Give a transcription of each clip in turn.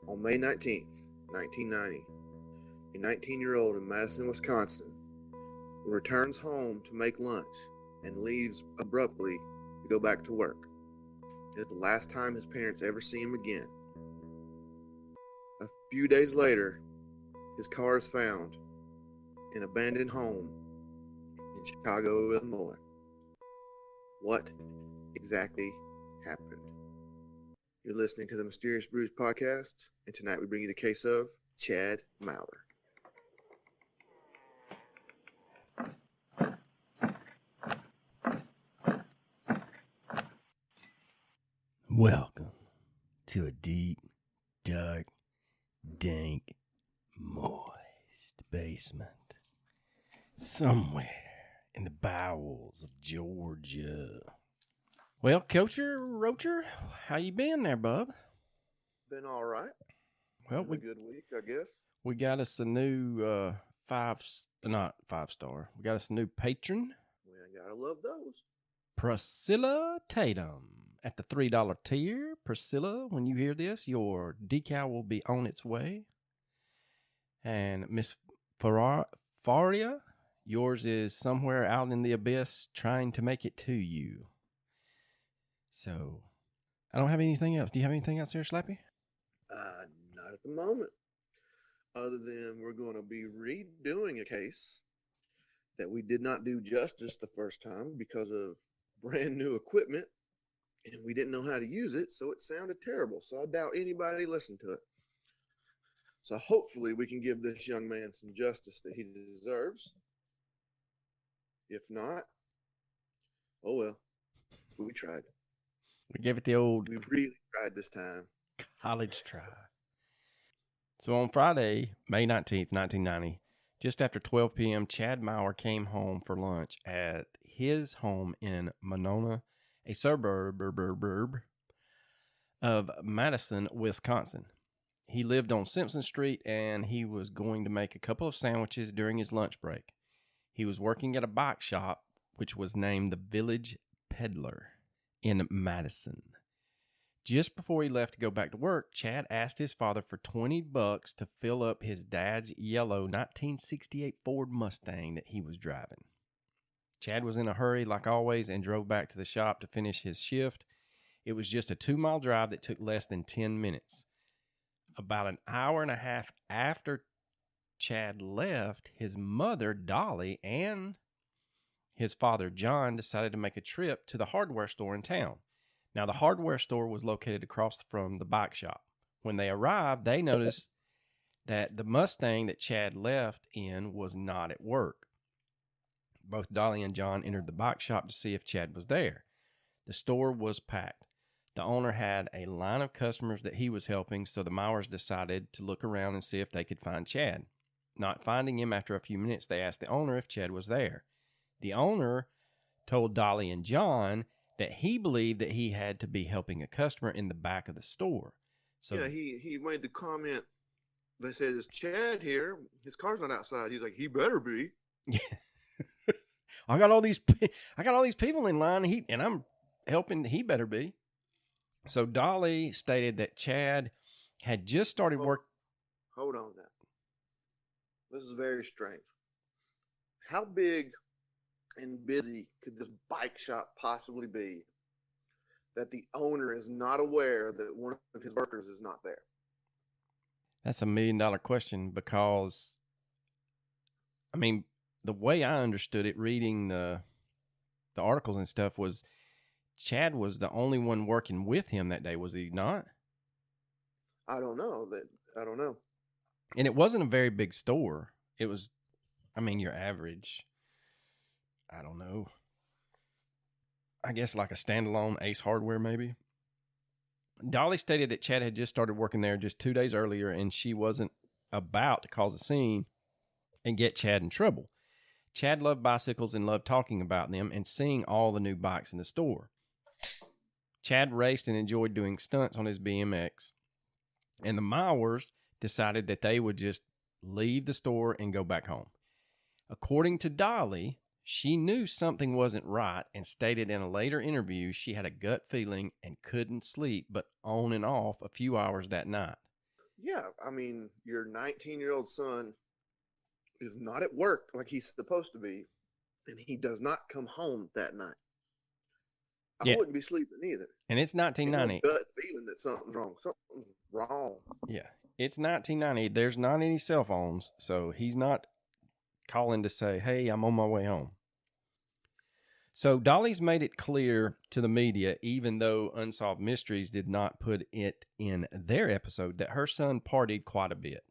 On May 19th, 1990, a 19-year-old in Madison, Wisconsin, returns home to make lunch and leaves abruptly to go back to work. It is the last time his parents ever see him again. A few days later, his car is found in an abandoned home in Chicago, Illinois. What exactly happened? You're listening to the Mysterious Brews podcast, and tonight we bring you the case of Chad Maurer. Welcome to a deep, dark, dank, moist basement somewhere in the bowels of Georgia. Well, Coacher Roacher, how you been there, bub? Been all right. Well, a good week, I guess. We got us a new not 5-star. We got us a new patron. We gotta love those. Priscilla Tatum at the $3 tier. Priscilla, when you hear this, your decal will be on its way. And Miss Faria, yours is somewhere out in the abyss trying to make it to you. So, I don't have anything else. Do you have anything else there, Slappy? Not at the moment. Other than we're going to be redoing a case that we did not do justice the first time because of brand new equipment, and we didn't know how to use it, so it sounded terrible. So I doubt anybody listened to it. So hopefully we can give this young man some justice that he deserves. If not, oh well, we tried. We gave it the old... We really tried this time. College try. So on Friday, May 19th, 1990, just after 12 p.m., Chad Maurer came home for lunch at his home in Monona, a suburb of Madison, Wisconsin. He lived on Simpson Street, and he was going to make a couple of sandwiches during his lunch break. He was working at a bike shop, which was named the Village Peddler in Madison. Just before he left to go back to work, Chad asked his father for $20 to fill up his dad's yellow 1968 Ford Mustang that he was driving. Chad was in a hurry, like always, and drove back to the shop to finish his shift. It was just a 2-mile drive that took less than 10 minutes. About an hour and a half after Chad left, his mother, Dolly, and his father, John, decided to make a trip to the hardware store in town. Now, the hardware store was located across from the bike shop. When they arrived, they noticed that the Mustang that Chad left in was not at work. Both Dolly and John entered the bike shop to see if Chad was there. The store was packed. The owner had a line of customers that he was helping, so the Maurers decided to look around and see if they could find Chad. Not finding him after a few minutes, they asked the owner if Chad was there. The owner told Dolly and John that he believed that he had to be helping a customer in the back of the store. So yeah, he made the comment. They said, "Is Chad here? His car's not outside." He's like, "He better be." Yeah. I got all these people in line, and I'm helping. He better be. So Dolly stated that Chad had just started work. Hold on now. This is very strange. How big and busy could this bike shop possibly be that the owner is not aware that one of his workers is not there? That's $1 million question, because, I mean, the way I understood it, reading the articles and stuff, was Chad was the only one working with him that day, was he not? I don't know. And it wasn't a very big store. It was, I mean, your average, I don't know, I guess like a standalone Ace Hardware maybe. Dolly stated that Chad had just started working there just 2 days earlier, and she wasn't about to cause a scene and get Chad in trouble. Chad loved bicycles and loved talking about them and seeing all the new bikes in the store. Chad raced and enjoyed doing stunts on his BMX, and the Maurers decided that they would just leave the store and go back home. According to Dolly, she knew something wasn't right and stated in a later interview she had a gut feeling and couldn't sleep but on and off a few hours that night. Yeah, I mean, your 19-year-old son is not at work like he's supposed to be, and he does not come home that night. I Yeah, wouldn't be sleeping either. and it's Ain't no 1990. gut feeling that something's wrong. Something's wrong. Yeah, it's 1990. There's not any cell phones, so he's not calling to say, "Hey, I'm on my way home." So Dolly's made it clear to the media, even though Unsolved Mysteries did not put it in their episode, that her son partied quite a bit.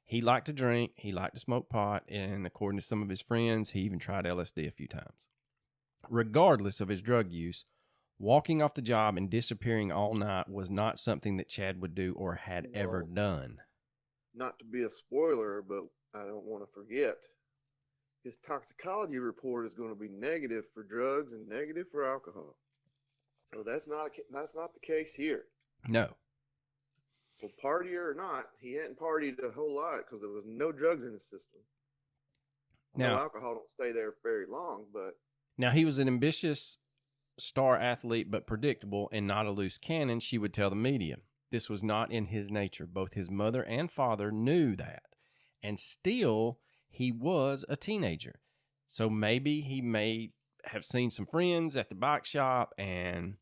He liked to drink, he liked to smoke pot, and according to some of his friends, he even tried LSD a few times. Regardless of his drug use, walking off the job and disappearing all night was not something that Chad would do or had ever Well, done. not to be a spoiler, but I don't want to forget. His toxicology report is going to be negative for drugs and negative for alcohol. So that's not the case here. No. So partier or not, he hadn't partied a whole lot because there was no drugs in his system. No Now, alcohol don't stay there very long, but now he was an ambitious star athlete, but predictable and not a loose cannon, she would tell the media. This was not in his nature. Both his mother and father knew that. And still, he was a teenager. So maybe he may have seen some friends at the bike shop and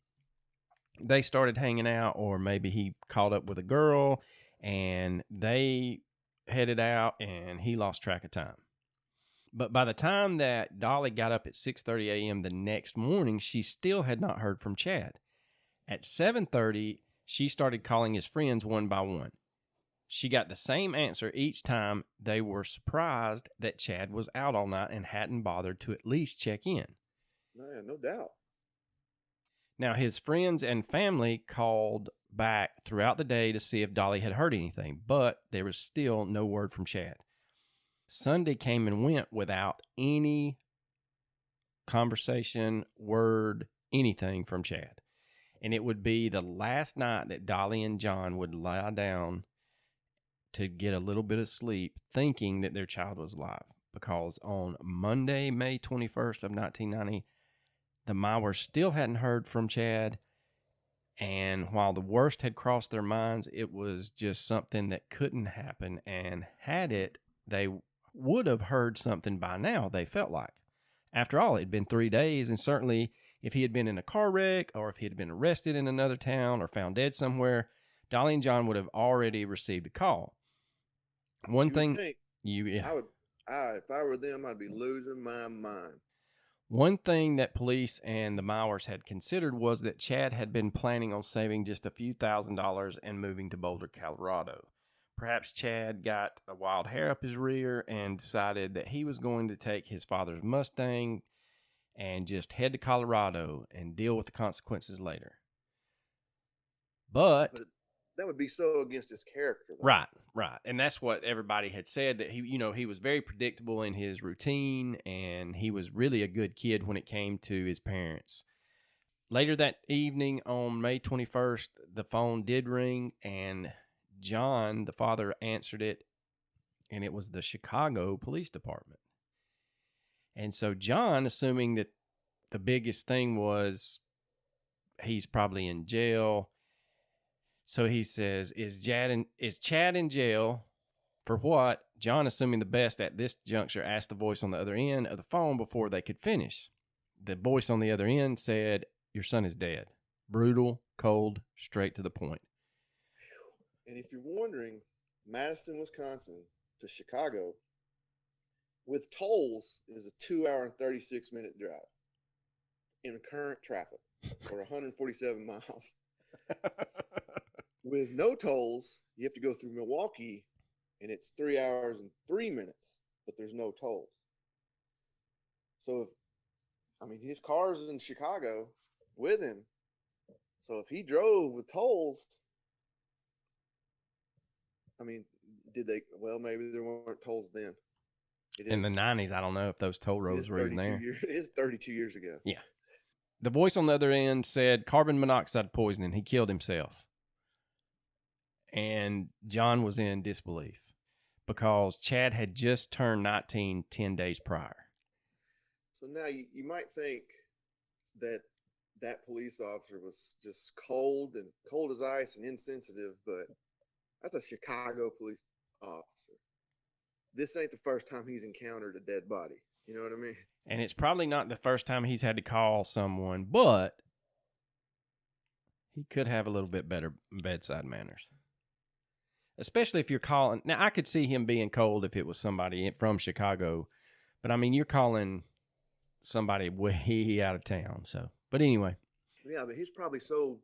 they started hanging out, or maybe he caught up with a girl and they headed out and he lost track of time. But by the time that Dolly got up at 6:30 a.m. the next morning, she still had not heard from Chad. At 7:30, she started calling his friends one by one. She got the same answer each time. They were surprised that Chad was out all night and hadn't bothered to at least check in. no doubt. Now, his friends and family called back throughout the day to see if Dolly had heard anything, but there was still no word from Chad. Sunday came and went without any conversation, word, anything from Chad. And it would be the last night that Dolly and John would lie down to get a little bit of sleep, thinking that their child was alive. Because on Monday, May 21st of 1990, the Mowers still hadn't heard from Chad. And while the worst had crossed their minds, it was just something that couldn't happen. And had it, they would have heard something by now, they felt like. After all, it had been 3 days, and certainly if he had been in a car wreck or if he had been arrested in another town or found dead somewhere, Dolly and John would have already received a call. One You thing would think yeah. if I were them, I'd be losing my mind. One thing that police and the Mowers had considered was that Chad had been planning on saving just a few $1,000s and moving to Boulder, Colorado. Perhaps Chad got a wild hair up his rear and decided that he was going to take his father's Mustang and just head to Colorado and deal with the consequences later. But that would be so against his character, though. Right. And that's what everybody had said, that he was very predictable in his routine, and he was really a good kid when it came to his parents. Later that evening on May 21st, the phone did ring, and John, the father, answered it, and it was the Chicago Police Department. And so John, assuming that the biggest thing was he's probably in jail, so he says, is Chad in jail? For what? John, assuming the best at this juncture, asked the voice on the other end of the phone before they could finish. The voice on the other end said, your son is dead. Brutal, cold, straight to the point. And if you're wondering, Madison, Wisconsin to Chicago with tolls is a 2-hour and 36-minute drive in current traffic or 147 miles. With no tolls, you have to go through Milwaukee, and it's 3 hours and 3 minutes, but there's no tolls. So, his car's in Chicago with him. So if he drove with tolls, did they? Well, maybe there weren't tolls then. In the 90s, I don't know if those toll roads were even there. It is 32 years ago. Yeah. The voice on the other end said carbon monoxide poisoning. He killed himself. And John was in disbelief because Chad had just turned 19 10 days prior. So now you might think that police officer was just cold as ice and insensitive, but That's a Chicago police officer. This ain't the first time he's encountered a dead body. You know what I mean? And it's probably not the first time he's had to call someone, but he could have a little bit better bedside manners. Especially if you're calling. Now, I could see him being cold if it was somebody from Chicago. But, I mean, you're calling somebody way out of town. So, but anyway. Yeah, but he's probably so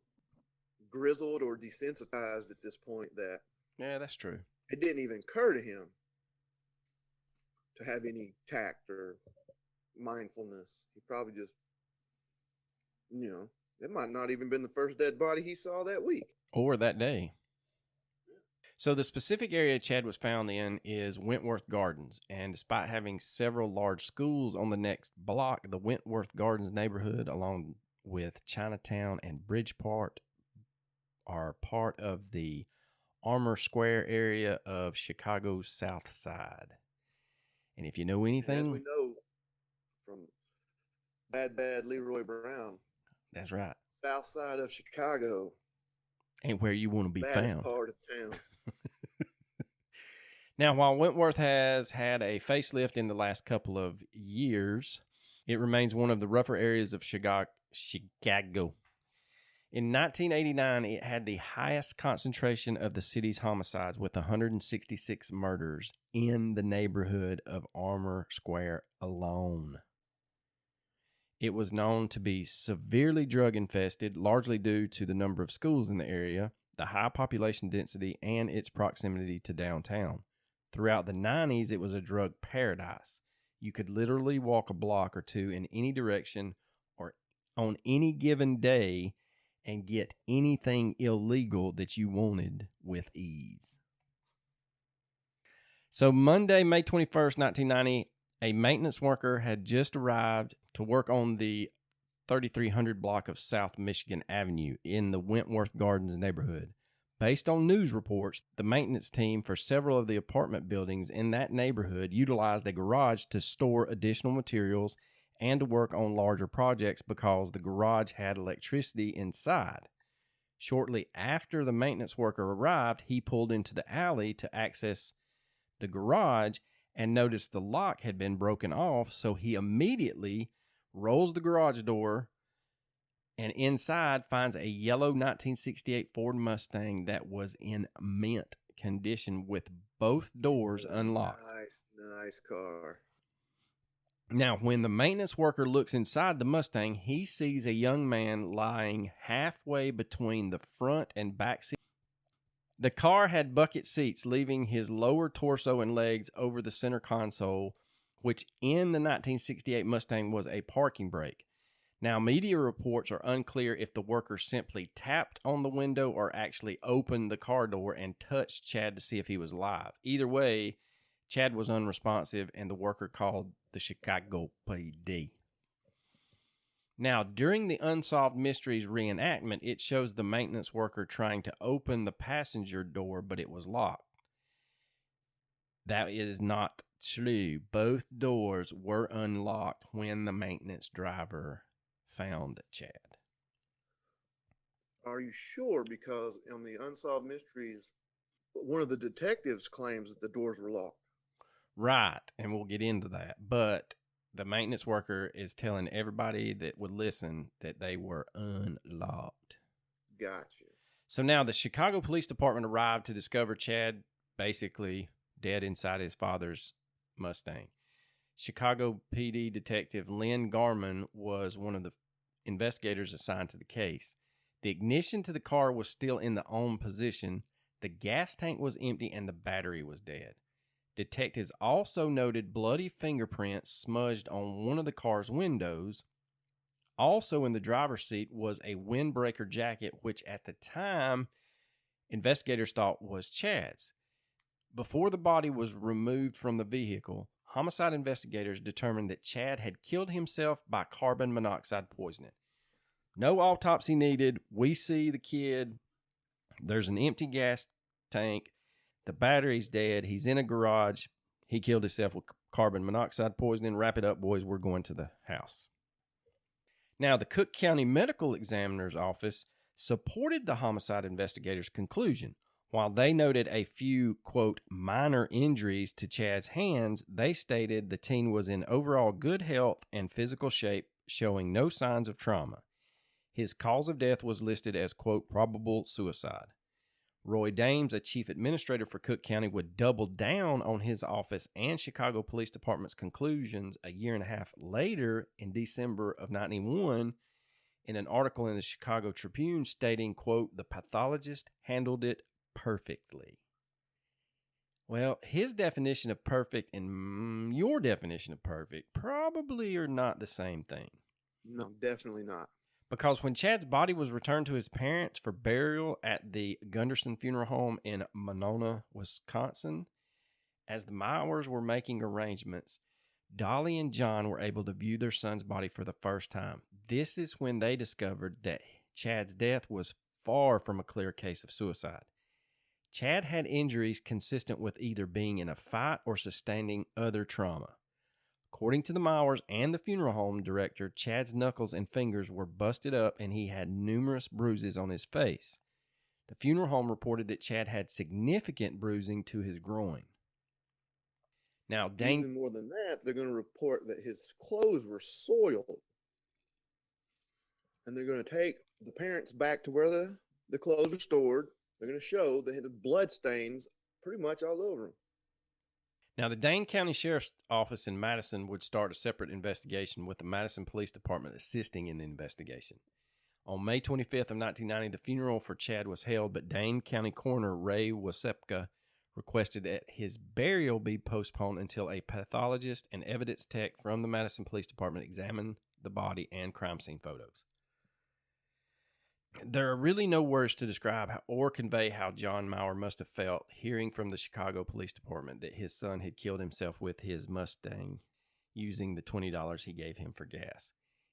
grizzled or desensitized at this point that. Yeah, that's true. It didn't even occur to him to have any tact or mindfulness. He probably just, it might not even been the first dead body he saw that week. Or that day. So the specific area Chad was found in is Wentworth Gardens, and despite having several large schools on the next block, the Wentworth Gardens neighborhood, along with Chinatown and Bridgeport, are part of the Armour Square area of Chicago's South Side. And if you know anything... As we know from Bad Leroy Brown. That's right. South Side of Chicago. Ain't where you want to be found. Part of town. Now, while Wentworth has had a facelift in the last couple of years, it remains one of the rougher areas of Chicago. In 1989, it had the highest concentration of the city's homicides, with 166 murders in the neighborhood of Armour Square alone. It was known to be severely drug-infested, largely due to the number of schools in the area, the high population density, and its proximity to downtown. Throughout the 90s, it was a drug paradise. You could literally walk a block or two in any direction or on any given day and get anything illegal that you wanted with ease. So Monday, May 21st, 1990, a maintenance worker had just arrived to work on the 3300 block of South Michigan Avenue in the Wentworth Gardens neighborhood. Based on news reports, the maintenance team for several of the apartment buildings in that neighborhood utilized a garage to store additional materials and to work on larger projects because the garage had electricity inside. Shortly after the maintenance worker arrived, he pulled into the alley to access the garage and noticed the lock had been broken off, so he immediately rolls the garage door and inside finds a yellow 1968 Ford Mustang that was in mint condition with both doors unlocked. Nice car. Now, when the maintenance worker looks inside the Mustang, he sees a young man lying halfway between the front and back seat. The car had bucket seats, leaving his lower torso and legs over the center console, which in the 1968 Mustang was a parking brake. Now, media reports are unclear if the worker simply tapped on the window or actually opened the car door and touched Chad to see if he was alive. Either way, Chad was unresponsive, and the worker called the Chicago PD. Now, during the Unsolved Mysteries reenactment, it shows the maintenance worker trying to open the passenger door, but it was locked. That is not true. Both doors were unlocked when the maintenance driver found Chad. Are you sure? Because on the Unsolved Mysteries, one of the detectives claims that the doors were locked. Right, and we'll get into that. But the maintenance worker is telling everybody that would listen that they were unlocked. Gotcha. So now the Chicago Police Department arrived to discover Chad basically dead inside his father's Mustang. Chicago PD Detective Lynn Garman was one of the investigators assigned to the case. The ignition to the car was still in the on position, the gas tank was empty, and the battery was dead. Detectives also noted bloody fingerprints smudged on one of the car's windows. Also in the driver's seat was a windbreaker jacket, which at the time investigators thought was Chad's. Before the body was removed from the vehicle, homicide investigators determined that Chad had killed himself by carbon monoxide poisoning. No autopsy needed. We see the kid. There's an empty gas tank. The battery's dead. He's in a garage. He killed himself with carbon monoxide poisoning. Wrap it up, boys. We're going to the house. Now, the Cook County Medical Examiner's Office supported the homicide investigators' conclusion. While they noted a few, quote, minor injuries to Chad's hands, they stated the teen was in overall good health and physical shape, showing no signs of trauma. His cause of death was listed as, quote, probable suicide. Roy Dames, a chief administrator for Cook County, would double down on his office and Chicago Police Department's conclusions a year and a half later in December of 1991 in an article in the Chicago Tribune stating, quote, the pathologist handled it perfectly. Well, his definition of perfect and your definition of perfect probably are not the same thing. No, definitely not. Because when Chad's body was returned to his parents for burial at the Gunderson Funeral Home in Monona, Wisconsin, as the Mowers were making arrangements, Dolly and John were able to view their son's body for the first time. This is when they discovered that Chad's death was far from a clear case of suicide. Chad had injuries consistent with either being in a fight or sustaining other trauma. According to the Mowers and the funeral home director, Chad's knuckles and fingers were busted up and he had numerous bruises on his face. The funeral home reported that Chad had significant bruising to his groin. Now, even more than that, they're going to report that his clothes were soiled. And they're going to take the parents back to where the clothes are stored. They're going to show they had the blood stains pretty much all over them. Now, the Dane County Sheriff's Office in Madison would start a separate investigation with the Madison Police Department assisting in the investigation. On May 25th of 1990, the funeral for Chad was held, but Dane County Coroner Ray Wasepka requested that his burial be postponed until a pathologist and evidence tech from the Madison Police Department examined the body and crime scene photos. There are really no words to describe or convey how John Maurer must have felt hearing from the Chicago Police Department that his son had killed himself with his Mustang using the $20 he gave him for gas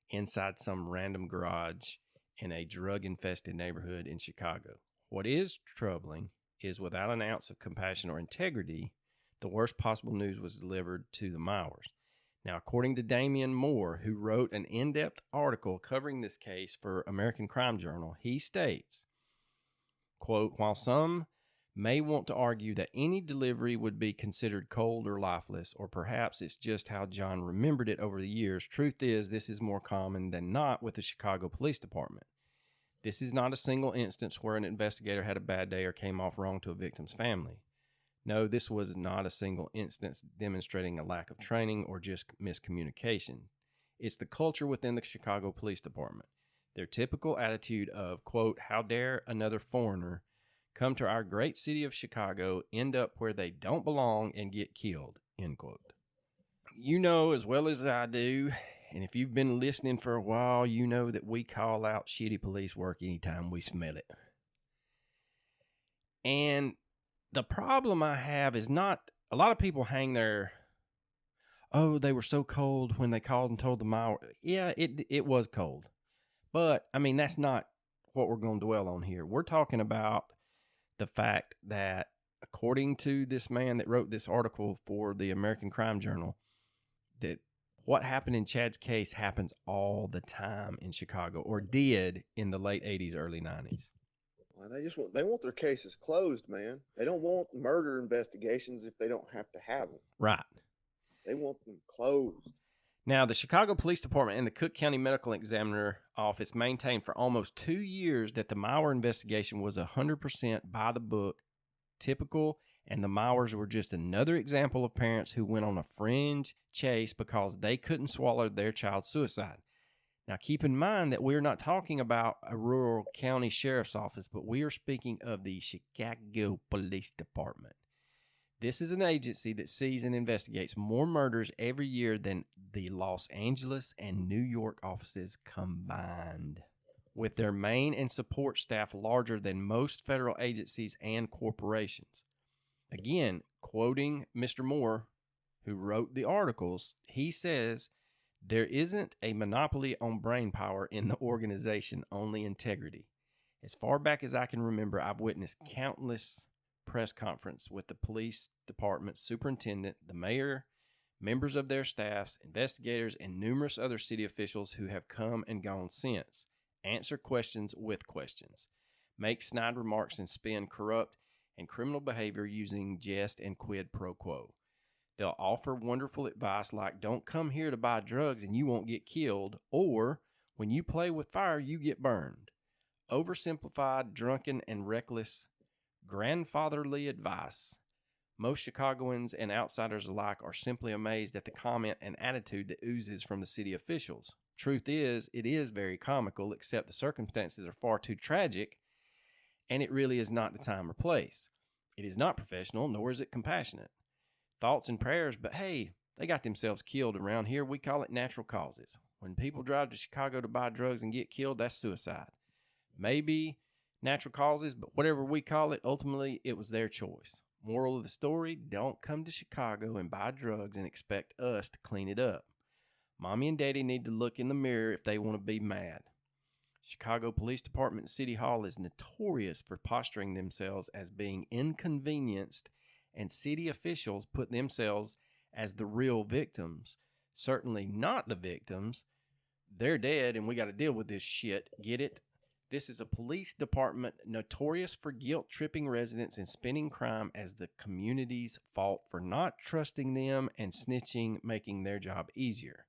inside some random garage in a drug-infested neighborhood in Chicago. What is troubling is without an ounce of compassion or integrity, the worst possible news was delivered to the Mowers. Now, according to Damian Moore, who wrote an in-depth article covering this case for American Crime Journal, he states, quote, while some may want to argue that any delivery would be considered cold or lifeless, or perhaps it's just how John remembered it over the years, truth is this is more common than not with the Chicago Police Department. This is not a single instance where an investigator had a bad day or came off wrong to a victim's family. No, this was not a single instance demonstrating a lack of training or just miscommunication. It's the culture within the Chicago Police Department. Their typical attitude of, quote, how dare another foreigner come to our great city of Chicago, end up where they don't belong, and get killed, end quote. You know as well as I do, and if you've been listening for a while, you know that we call out shitty police work anytime we smell it. And the problem I have is not, a lot of people hang their, oh, they were so cold when they called and told the Mauer. Yeah, it was cold. But, I mean, that's not what we're going to dwell on here. We're talking about the fact that, according to this man that wrote this article for the American Crime Journal, that what happened in Chad's case happens all the time in Chicago, or did in the late 80s, early 90s. Well, they want their cases closed, man. They don't want murder investigations if they don't have to have them. Right. They want them closed. Now, the Chicago Police Department and the Cook County Medical Examiner Office maintained for almost 2 years that the Mauer investigation was 100% by the book, typical, and the Mauers were just another example of parents who went on a fringe chase because they couldn't swallow their child's suicide. Now, keep in mind that we're not talking about a rural county sheriff's office, but we are speaking of the Chicago Police Department. This is an agency that sees and investigates more murders every year than the Los Angeles and New York offices combined, with their main and support staff larger than most federal agencies and corporations. Again, quoting Mr. Moore, who wrote the articles, he says, there isn't a monopoly on brain power in the organization, only integrity. As far back as I can remember, I've witnessed countless press conferences with the police department superintendent, the mayor, members of their staffs, investigators, and numerous other city officials who have come and gone since. Answer questions with questions. Make snide remarks and spin corrupt and criminal behavior using jest and quid pro quo. They'll offer wonderful advice like, don't come here to buy drugs and you won't get killed, or when you play with fire, you get burned. Oversimplified, drunken, and reckless grandfatherly advice. Most Chicagoans and outsiders alike are simply amazed at the comment and attitude that oozes from the city officials. Truth is, it is very comical, except the circumstances are far too tragic, and it really is not the time or place. It is not professional, nor is it compassionate. Thoughts and prayers, but hey, they got themselves killed around here. We call it natural causes. When people drive to Chicago to buy drugs and get killed, that's suicide. Maybe natural causes, but whatever we call it, ultimately it was their choice. Moral of the story, don't come to Chicago and buy drugs and expect us to clean it up. Mommy and Daddy need to look in the mirror if they want to be mad. Chicago Police Department and City Hall is notorious for posturing themselves as being inconvenienced, and city officials put themselves as the real victims. Certainly not the victims. They're dead and we got to deal with this shit. Get it? This is a police department notorious for guilt-tripping residents and spinning crime as the community's fault for not trusting them and snitching, making their job easier.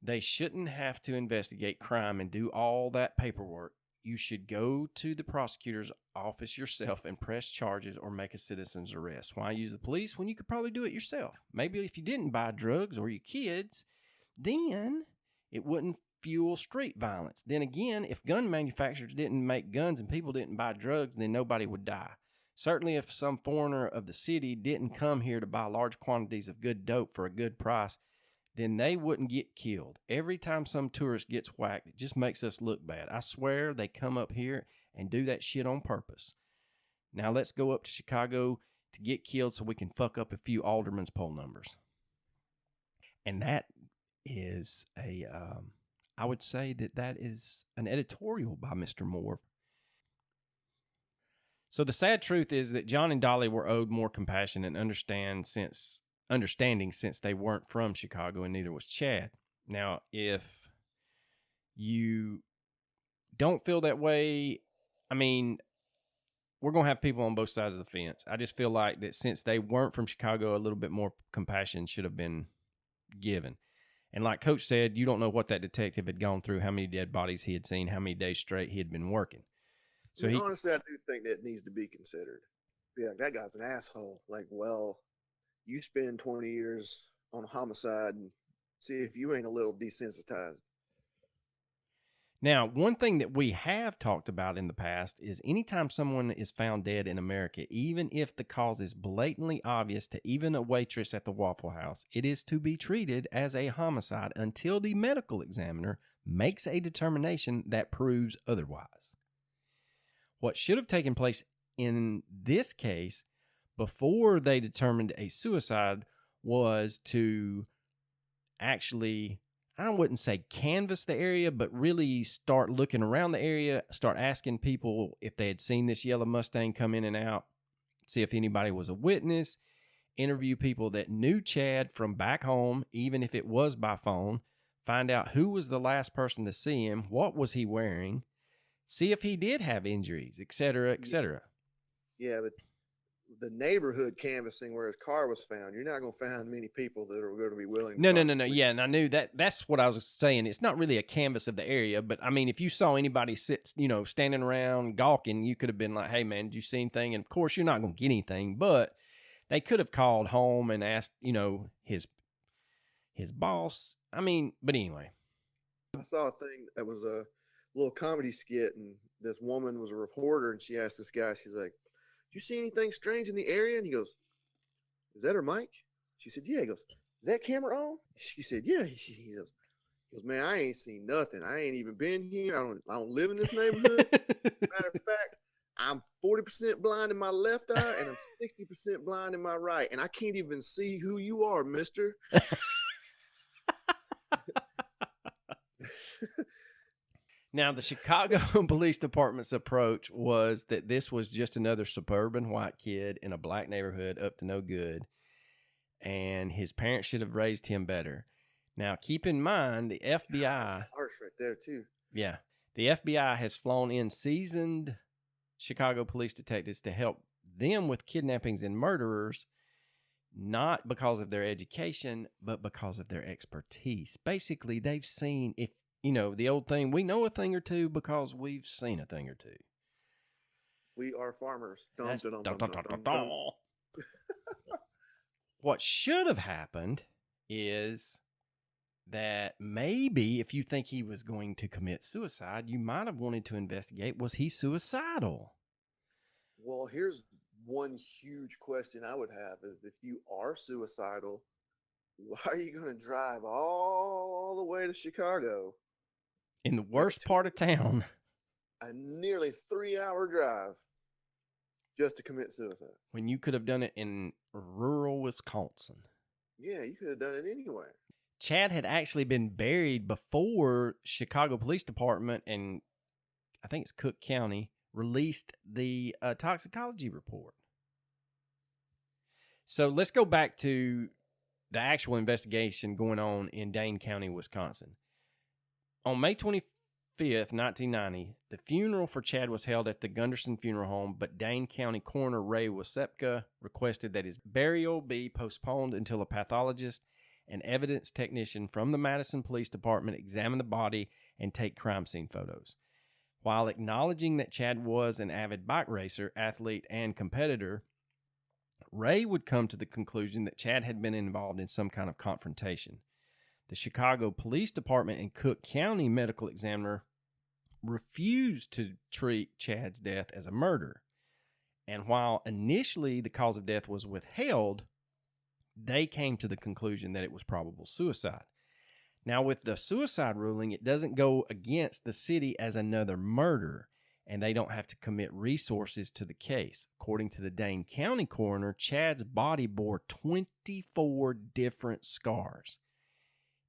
They shouldn't have to investigate crime and do all that paperwork. You should go to the prosecutor's office yourself and press charges or make a citizen's arrest. Why use the police when you could probably do it yourself? Maybe if you didn't buy drugs or your kids, then it wouldn't fuel street violence. Then again, if gun manufacturers didn't make guns and people didn't buy drugs, then nobody would die. Certainly if some foreigner of the city didn't come here to buy large quantities of good dope for a good price, then they wouldn't get killed. Every time some tourist gets whacked, it just makes us look bad. I swear they come up here and do that shit on purpose. Now let's go up to Chicago to get killed so we can fuck up a few aldermen's poll numbers. And that is I would say that is an editorial by Mr. Moore. So the sad truth is that John and Dolly were owed more compassion and understanding since they weren't from Chicago and neither was Chad. Now, if you don't feel that way, I mean, we're going to have people on both sides of the fence. I just feel like that since they weren't from Chicago, a little bit more compassion should have been given. And like Coach said, you don't know what that detective had gone through, how many dead bodies he had seen, how many days straight he had been working. So honestly, I do think that needs to be considered. Yeah, that guy's an asshole. Like, well, you spend 20 years on a homicide and see if you ain't a little desensitized. Now, one thing that we have talked about in the past is anytime someone is found dead in America, even if the cause is blatantly obvious to even a waitress at the Waffle House, it is to be treated as a homicide until the medical examiner makes a determination that proves otherwise. What should have taken place in this case before they determined a suicide was to actually, I wouldn't say canvass the area, but really start looking around the area, start asking people if they had seen this yellow Mustang come in and out, see if anybody was a witness, interview people that knew Chad from back home, even if it was by phone, find out who was the last person to see him, what was he wearing, see if he did have injuries, etc., etc. Yeah, but the neighborhood canvassing where his car was found, you're not going to find many people that are going to be willing to No. Yeah, and I knew that. That's what I was saying. It's not really a canvas of the area, but I mean, if you saw anybody standing around gawking, you could have been like, hey, man, did you see anything? And of course, you're not going to get anything, but they could have called home and asked, his boss. I mean, but anyway. I saw a thing that was a little comedy skit, and this woman was a reporter, and she asked this guy, she's like, you see anything strange in the area? And he goes, is that her mic? She said, yeah. He goes, is that camera on? She said, yeah. He goes, man, I ain't seen nothing. I ain't even been here. I don't live in this neighborhood. Matter of fact, I'm 40% blind in my left eye and I'm 60% blind in my right. And I can't even see who you are, mister. Now, the Chicago Police Department's approach was that this was just another suburban white kid in a black neighborhood up to no good, and his parents should have raised him better. Now, keep in mind, the FBI... That's harsh right there, too. Yeah. The FBI has flown in seasoned Chicago police detectives to help them with kidnappings and murderers, not because of their education, but because of their expertise. Basically, they've seen, if you know, the old thing, we know a thing or two because we've seen a thing or two. We are farmers. That's what should have happened is that maybe if you think he was going to commit suicide, you might have wanted to investigate, was he suicidal? Well, here's one huge question I would have is if you are suicidal, why are you going to drive all the way to Chicago? In the worst part of town. A nearly 3-hour drive just to commit suicide. When you could have done it in rural Wisconsin. Yeah, you could have done it anywhere. Chad had actually been buried before Chicago Police Department and I think it's Cook County released the toxicology report. So let's go back to the actual investigation going on in Dane County, Wisconsin. On May 25th, 1990, the funeral for Chad was held at the Gunderson Funeral Home, but Dane County Coroner Ray Wasepka requested that his burial be postponed until a pathologist and evidence technician from the Madison Police Department examine the body and take crime scene photos. While acknowledging that Chad was an avid bike racer, athlete, and competitor, Ray would come to the conclusion that Chad had been involved in some kind of confrontation. The Chicago Police Department and Cook County medical examiner refused to treat Chad's death as a murder. And while initially the cause of death was withheld, they came to the conclusion that it was probable suicide. Now, with the suicide ruling, it doesn't go against the city as another murder, and they don't have to commit resources to the case. According to the Dane County coroner, Chad's body bore 24 different scars.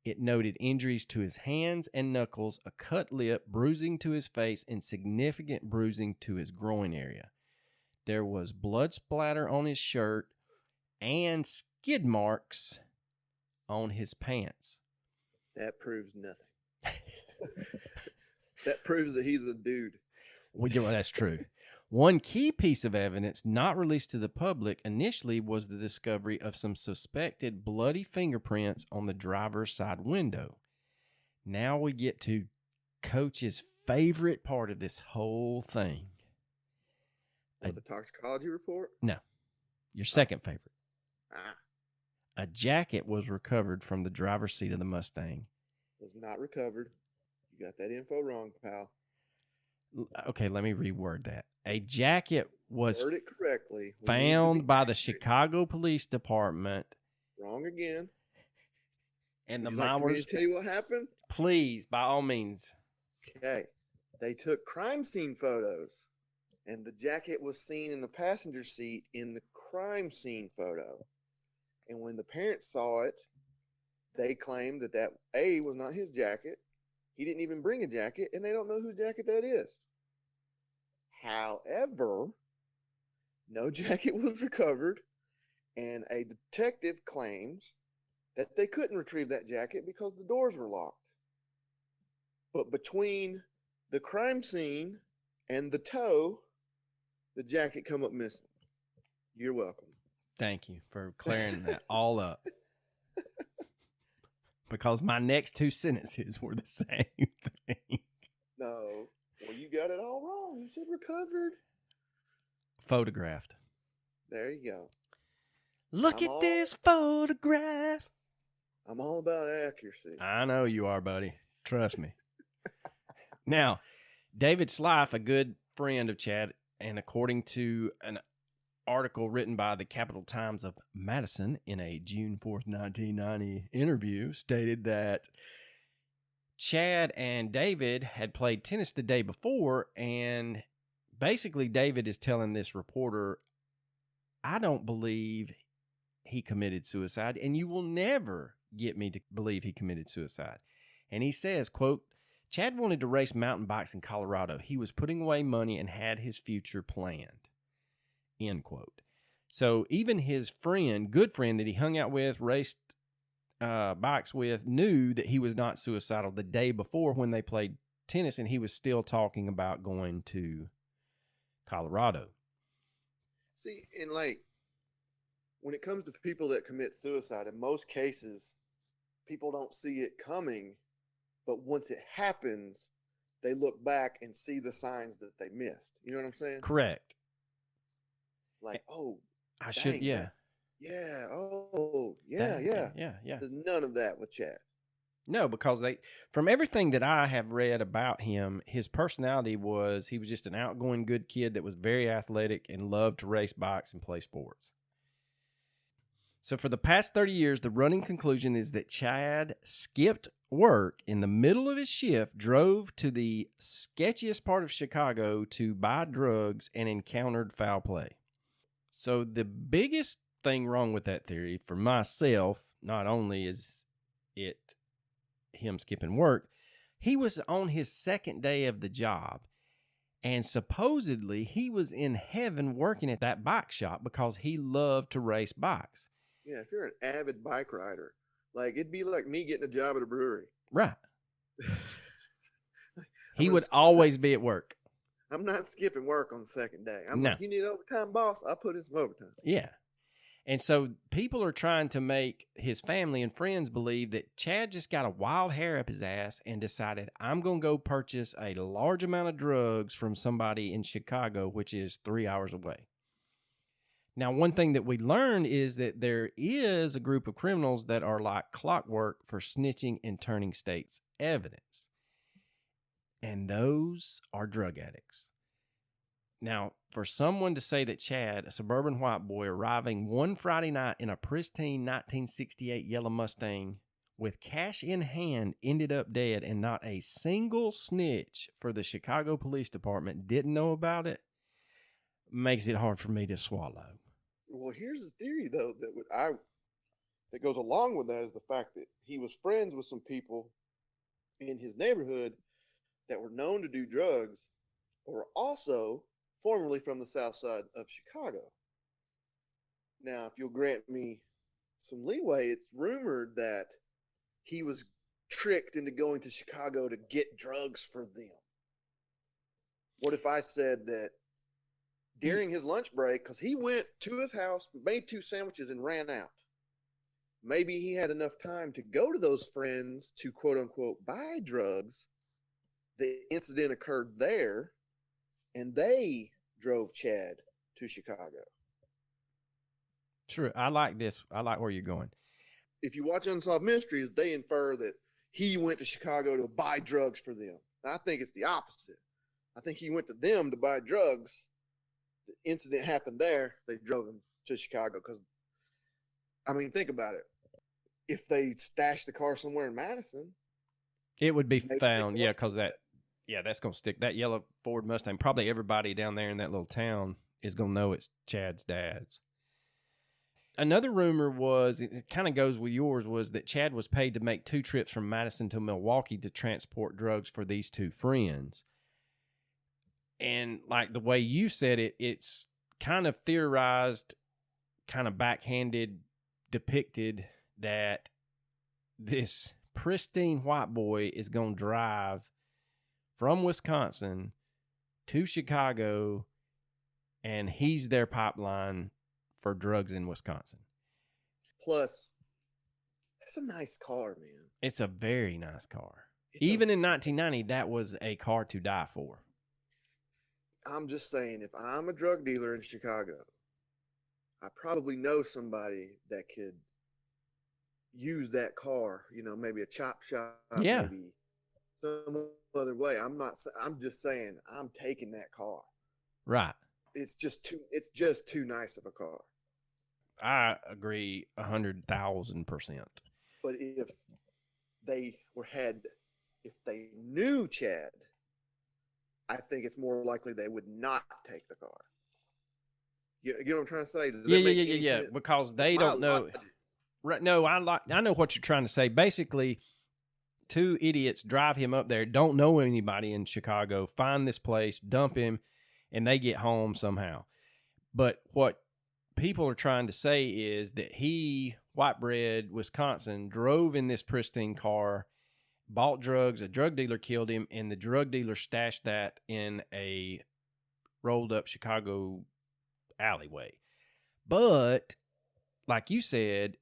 It noted injuries to his hands and knuckles, a cut lip, bruising to his face, and significant bruising to his groin area. There was blood splatter on his shirt and skid marks on his pants. That proves nothing. That proves that he's a dude. Well, that's true. One key piece of evidence not released to the public initially was the discovery of some suspected bloody fingerprints on the driver's side window. Now we get to Coach's favorite part of this whole thing. The toxicology report? No. Your second favorite. Ah. A jacket was recovered from the driver's seat of the Mustang. Was not recovered. You got that info wrong, pal. Okay, let me reword that. A jacket was Word it correctly. found by the Chicago Police Department. Wrong again. And the Would you like for me to tell you what happened? Please, by all means. Okay. They took crime scene photos, and the jacket was seen in the passenger seat in the crime scene photo. And when the parents saw it, they claimed that A, was not his jacket. He didn't even bring a jacket, and they don't know whose jacket that is. However, no jacket was recovered, and a detective claims that they couldn't retrieve that jacket because the doors were locked. But between the crime scene and the tow, the jacket come up missing. You're welcome. Thank you for clearing that all up. Because my next two sentences were the same thing. No. Well, you got it all wrong. You said recovered. Photographed. There you go. Look at this photograph. I'm all about accuracy. I know you are, buddy. Trust me. Now, David Slife, a good friend of Chad, and according to an article written by the Capital Times of Madison in a June 4th, 1990 interview, stated that Chad and David had played tennis the day before, and basically David is telling this reporter, I don't believe he committed suicide, and you will never get me to believe he committed suicide. And he says, quote, Chad wanted to race mountain bikes in Colorado. He was putting away money and had his future planned. End quote. So even his friend, good friend that he hung out with, raced bikes with, knew that he was not suicidal the day before when they played tennis, and he was still talking about going to Colorado. See, and like when it comes to people that commit suicide, in most cases, people don't see it coming, but once it happens, they look back and see the signs that they missed. You know what I'm saying? Correct. Like, oh, I should, dang, yeah. yeah, oh, yeah, yeah. Yeah. There's none of that with Chad. No, because from everything that I have read about him, his personality was he was just an outgoing, good kid that was very athletic and loved to race bikes and play sports. So for the past 30 years, the running conclusion is that Chad skipped work in the middle of his shift, drove to the sketchiest part of Chicago to buy drugs, and encountered foul play. So the biggest thing wrong with that theory for myself, not only is it him skipping work, he was on his second day of the job, and supposedly he was in heaven working at that bike shop because he loved to race bikes. Yeah, if you're an avid bike rider, like it'd be like me getting a job at a brewery. Right. He would always be at work. I'm not skipping work on the second day. I'm No. like, you need overtime, boss? I'll put in some overtime. Yeah. And so people are trying to make his family and friends believe that Chad just got a wild hair up his ass and decided, I'm going to go purchase a large amount of drugs from somebody in Chicago, which is 3 hours away. Now, one thing that we learned is that there is a group of criminals that are like clockwork for snitching and turning state's evidence. And those are drug addicts. Now, for someone to say that Chad, a suburban white boy arriving one Friday night in a pristine 1968 yellow Mustang with cash in hand, ended up dead and not a single snitch for the Chicago Police Department didn't know about it, makes it hard for me to swallow. Well, here's the theory, though, that goes along with that is the fact that he was friends with some people in his neighborhood that were known to do drugs or were also formerly from the south side of Chicago. Now, if you'll grant me some leeway, it's rumored that he was tricked into going to Chicago to get drugs for them. What if I said that during his lunch break, because he went to his house, made 2 sandwiches, and ran out. Maybe he had enough time to go to those friends to quote unquote buy drugs. The incident occurred there, and they drove Chad to Chicago. Sure, I like this. I like where you're going. If you watch Unsolved Mysteries, they infer that he went to Chicago to buy drugs for them. I think it's the opposite. I think he went to them to buy drugs. The incident happened there. They drove him to Chicago because, I mean, think about it. If they stashed the car somewhere in Madison, it would be found. Yeah, because that's going to stick. That yellow Ford Mustang, probably everybody down there in that little town is going to know it's Chad's dad's. Another rumor was, it kind of goes with yours, was that Chad was paid to make 2 trips from Madison to Milwaukee to transport drugs for these 2 friends. And like the way you said it, it's kind of theorized, kind of backhanded, depicted that this pristine white boy is going to drive from Wisconsin to Chicago, and he's their pipeline for drugs in Wisconsin. Plus, that's a nice car, man. It's a very nice car. Even in 1990, that was a car to die for. I'm just saying, if I'm a drug dealer in Chicago, I probably know somebody that could use that car, maybe a chop shop, maybe some other way. I'm just saying, I'm taking that car. Right. It's just too nice of a car. I agree 100,000%. But if they knew Chad, I think it's more likely they would not take the car. You know what I'm trying to say? Yeah. Because they don't know. Right? No, I know what you're trying to say. Basically, 2 idiots drive him up there, don't know anybody in Chicago, find this place, dump him, and they get home somehow. But what people are trying to say is that he, white bread, Wisconsin, drove in this pristine car, bought drugs, a drug dealer killed him, and the drug dealer stashed that in a rolled up Chicago alleyway. But like you said,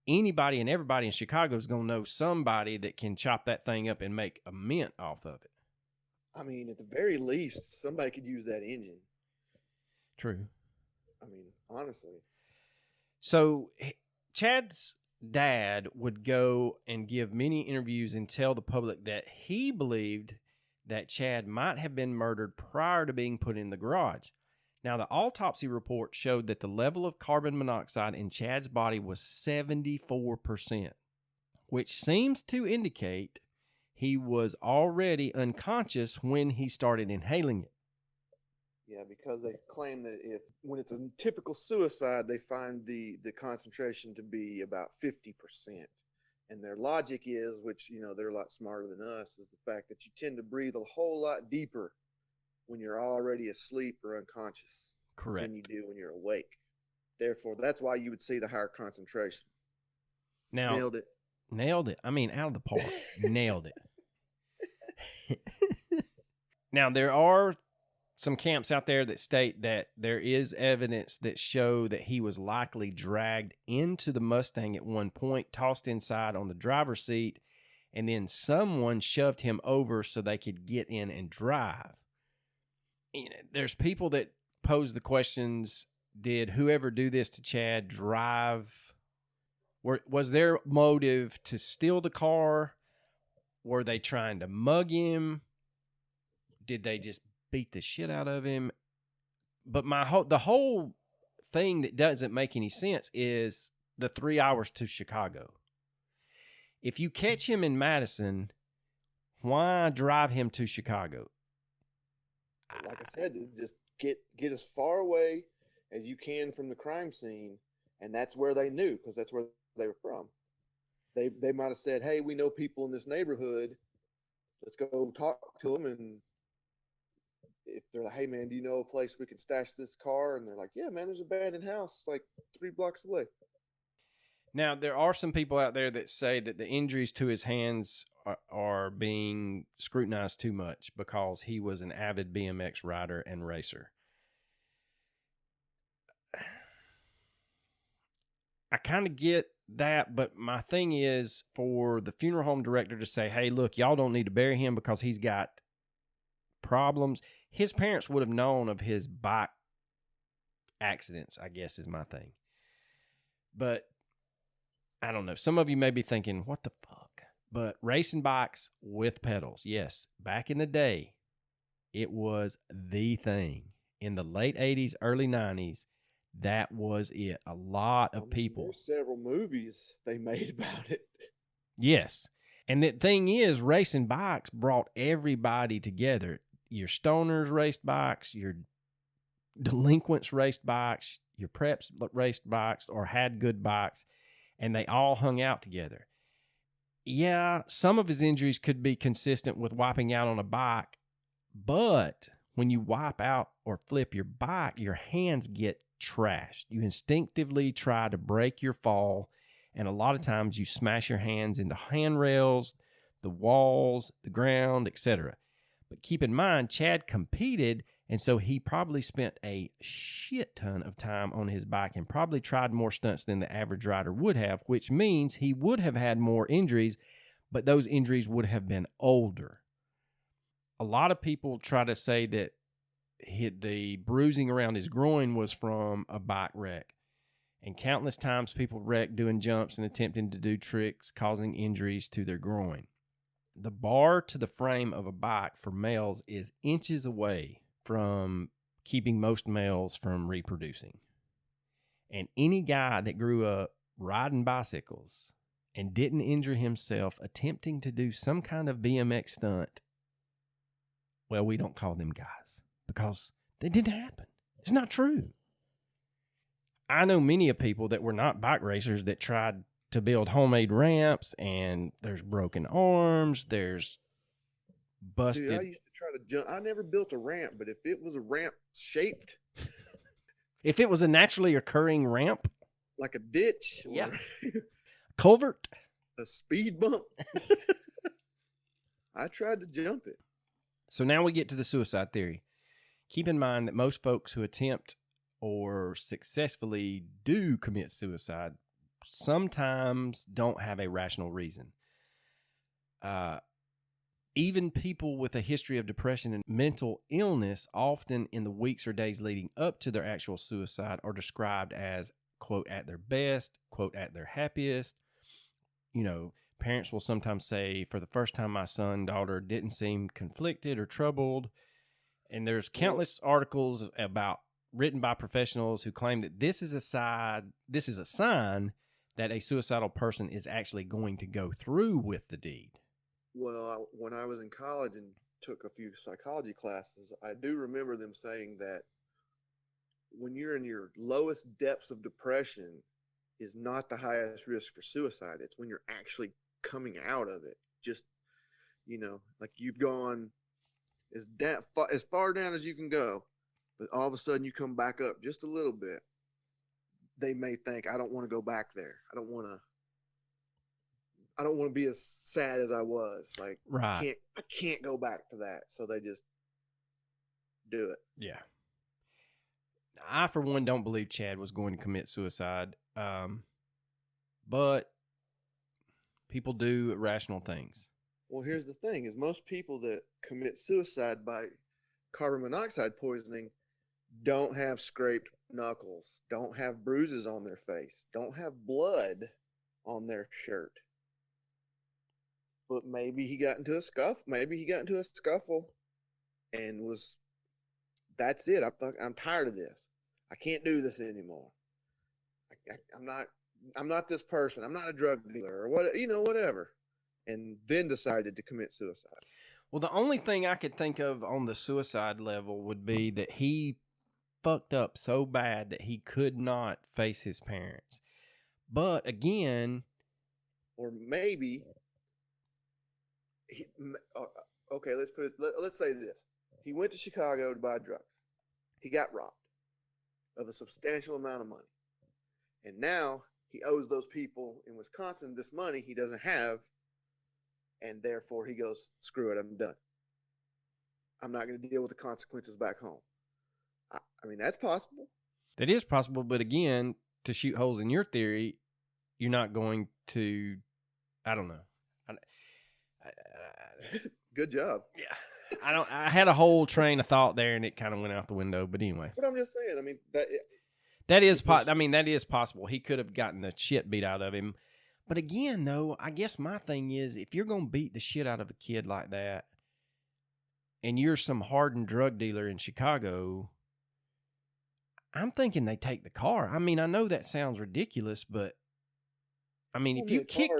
anybody and everybody in Chicago is going to know somebody that can chop that thing up and make a mint off of it. I mean, at the very least, somebody could use that engine. True. I mean, honestly. So Chad's dad would go and give many interviews and tell the public that he believed that Chad might have been murdered prior to being put in the garage. Now, the autopsy report showed that the level of carbon monoxide in Chad's body was 74%, which seems to indicate he was already unconscious when he started inhaling it. Yeah, because they claim that when it's a typical suicide, they find the concentration to be about 50%. And their logic is, which, they're a lot smarter than us, is the fact that you tend to breathe a whole lot deeper when you're already asleep or unconscious. Correct. Than you do when you're awake. Therefore, that's why you would see the higher concentration. Now, Nailed it. I mean, out of the park. Nailed it. Now, there are some camps out there that state that there is evidence that show that he was likely dragged into the Mustang at one point, tossed inside on the driver's seat, and then someone shoved him over so they could get in and drive. There's people that pose the questions, did whoever do this to Chad drive? Was their motive to steal the car? Were they trying to mug him? Did they just beat the shit out of him? But the whole thing that doesn't make any sense is the 3 hours to Chicago. If you catch him in Madison, why drive him to Chicago? Like I said, just get as far away as you can from the crime scene, and that's where they knew, because that's where they were from. They might have said, "Hey, we know people in this neighborhood. Let's go talk to them." And if they're like, "Hey, man, do you know a place we can stash this car?" And they're like, "Yeah, man, there's an abandoned house like 3 blocks away." Now, there are some people out there that say that the injuries to his hands are being scrutinized too much because he was an avid BMX rider and racer. I kind of get that, but my thing is for the funeral home director to say, "Hey, look, y'all don't need to bury him because he's got problems." His parents would have known of his bike accidents, I guess is my thing. But I don't know. Some of you may be thinking, what the fuck? But racing bikes with pedals, yes. Back in the day, it was the thing. In the late 80s, early 90s, that was it. A lot of people. There's several movies they made about it. Yes. And the thing is, racing bikes brought everybody together. Your stoners raced bikes, your delinquents raced bikes, your preps raced bikes or had good bikes, and they all hung out together. Yeah, some of his injuries could be consistent with wiping out on a bike, but when you wipe out or flip your bike, your hands get trashed. You instinctively try to break your fall, and a lot of times you smash your hands into handrails, the walls, the ground, etc. But keep in mind, Chad competed, and so he probably spent a shit ton of time on his bike and probably tried more stunts than the average rider would have, which means he would have had more injuries, but those injuries would have been older. A lot of people try to say that the bruising around his groin was from a bike wreck. And countless times people wreck doing jumps and attempting to do tricks, causing injuries to their groin. The bar to the frame of a bike for males is inches away from keeping most males from reproducing. And any guy that grew up riding bicycles and didn't injure himself attempting to do some kind of BMX stunt, well, we don't call them guys because they didn't happen. It's not true. I know many of people that were not bike racers that tried to build homemade ramps, and there's broken arms, there's busted. Dude, I used to try to jump. I never built a ramp, but if it was a ramp shaped, if it was a naturally occurring ramp, like a ditch, or yeah, culvert, a speed bump, I tried to jump it. So now we get to the suicide theory. Keep in mind that most folks who attempt or successfully do commit suicide sometimes don't have a rational reason. Even people with a history of depression and mental illness, often in the weeks or days leading up to their actual suicide, are described as, quote, at their best, quote, at their happiest. You know, parents will sometimes say, for the first time, my son, daughter didn't seem conflicted or troubled. And there's countless articles written by professionals who claim that this is a sign that a suicidal person is actually going to go through with the deed. Well, when I was in college and took a few psychology classes, I do remember them saying that when you're in your lowest depths of depression is not the highest risk for suicide. It's when you're actually coming out of it. Just, like you've gone as far down as you can go, but all of a sudden you come back up just a little bit. They may think, I don't want to go back there. I don't want to be as sad as I was. Like, right. I can't go back to that. So they just do it. Yeah. I, for one, don't believe Chad was going to commit suicide. But people do irrational things. Well, here's the thing, is most people that commit suicide by carbon monoxide poisoning don't have scraped knuckles, don't have bruises on their face, don't have blood on their shirt. But maybe he got into a scuffle. And that's it. I'm tired of this. I can't do this anymore. I'm not this person. I'm not a drug dealer or whatever. And then decided to commit suicide. Well, the only thing I could think of on the suicide level would be that he fucked up so bad that he could not face his parents. But again, or maybe okay, let's say this. He went to Chicago to buy drugs. He got robbed of a substantial amount of money. And now he owes those people in Wisconsin this money he doesn't have. And therefore he goes, screw it, I'm done. I'm not going to deal with the consequences back home. I mean, that's possible. That is possible. But again, to shoot holes in your theory, you're not going to, I don't know. Good job. Yeah. I had a whole train of thought there and it kind of went out the window. But anyway. But I'm just saying, I mean, that is possible. He could have gotten the shit beat out of him. But again, though, I guess my thing is, if you're going to beat the shit out of a kid like that, and you're some hardened drug dealer in Chicago, I'm thinking they take the car. I mean, I know that sounds ridiculous, but I mean, if you kick...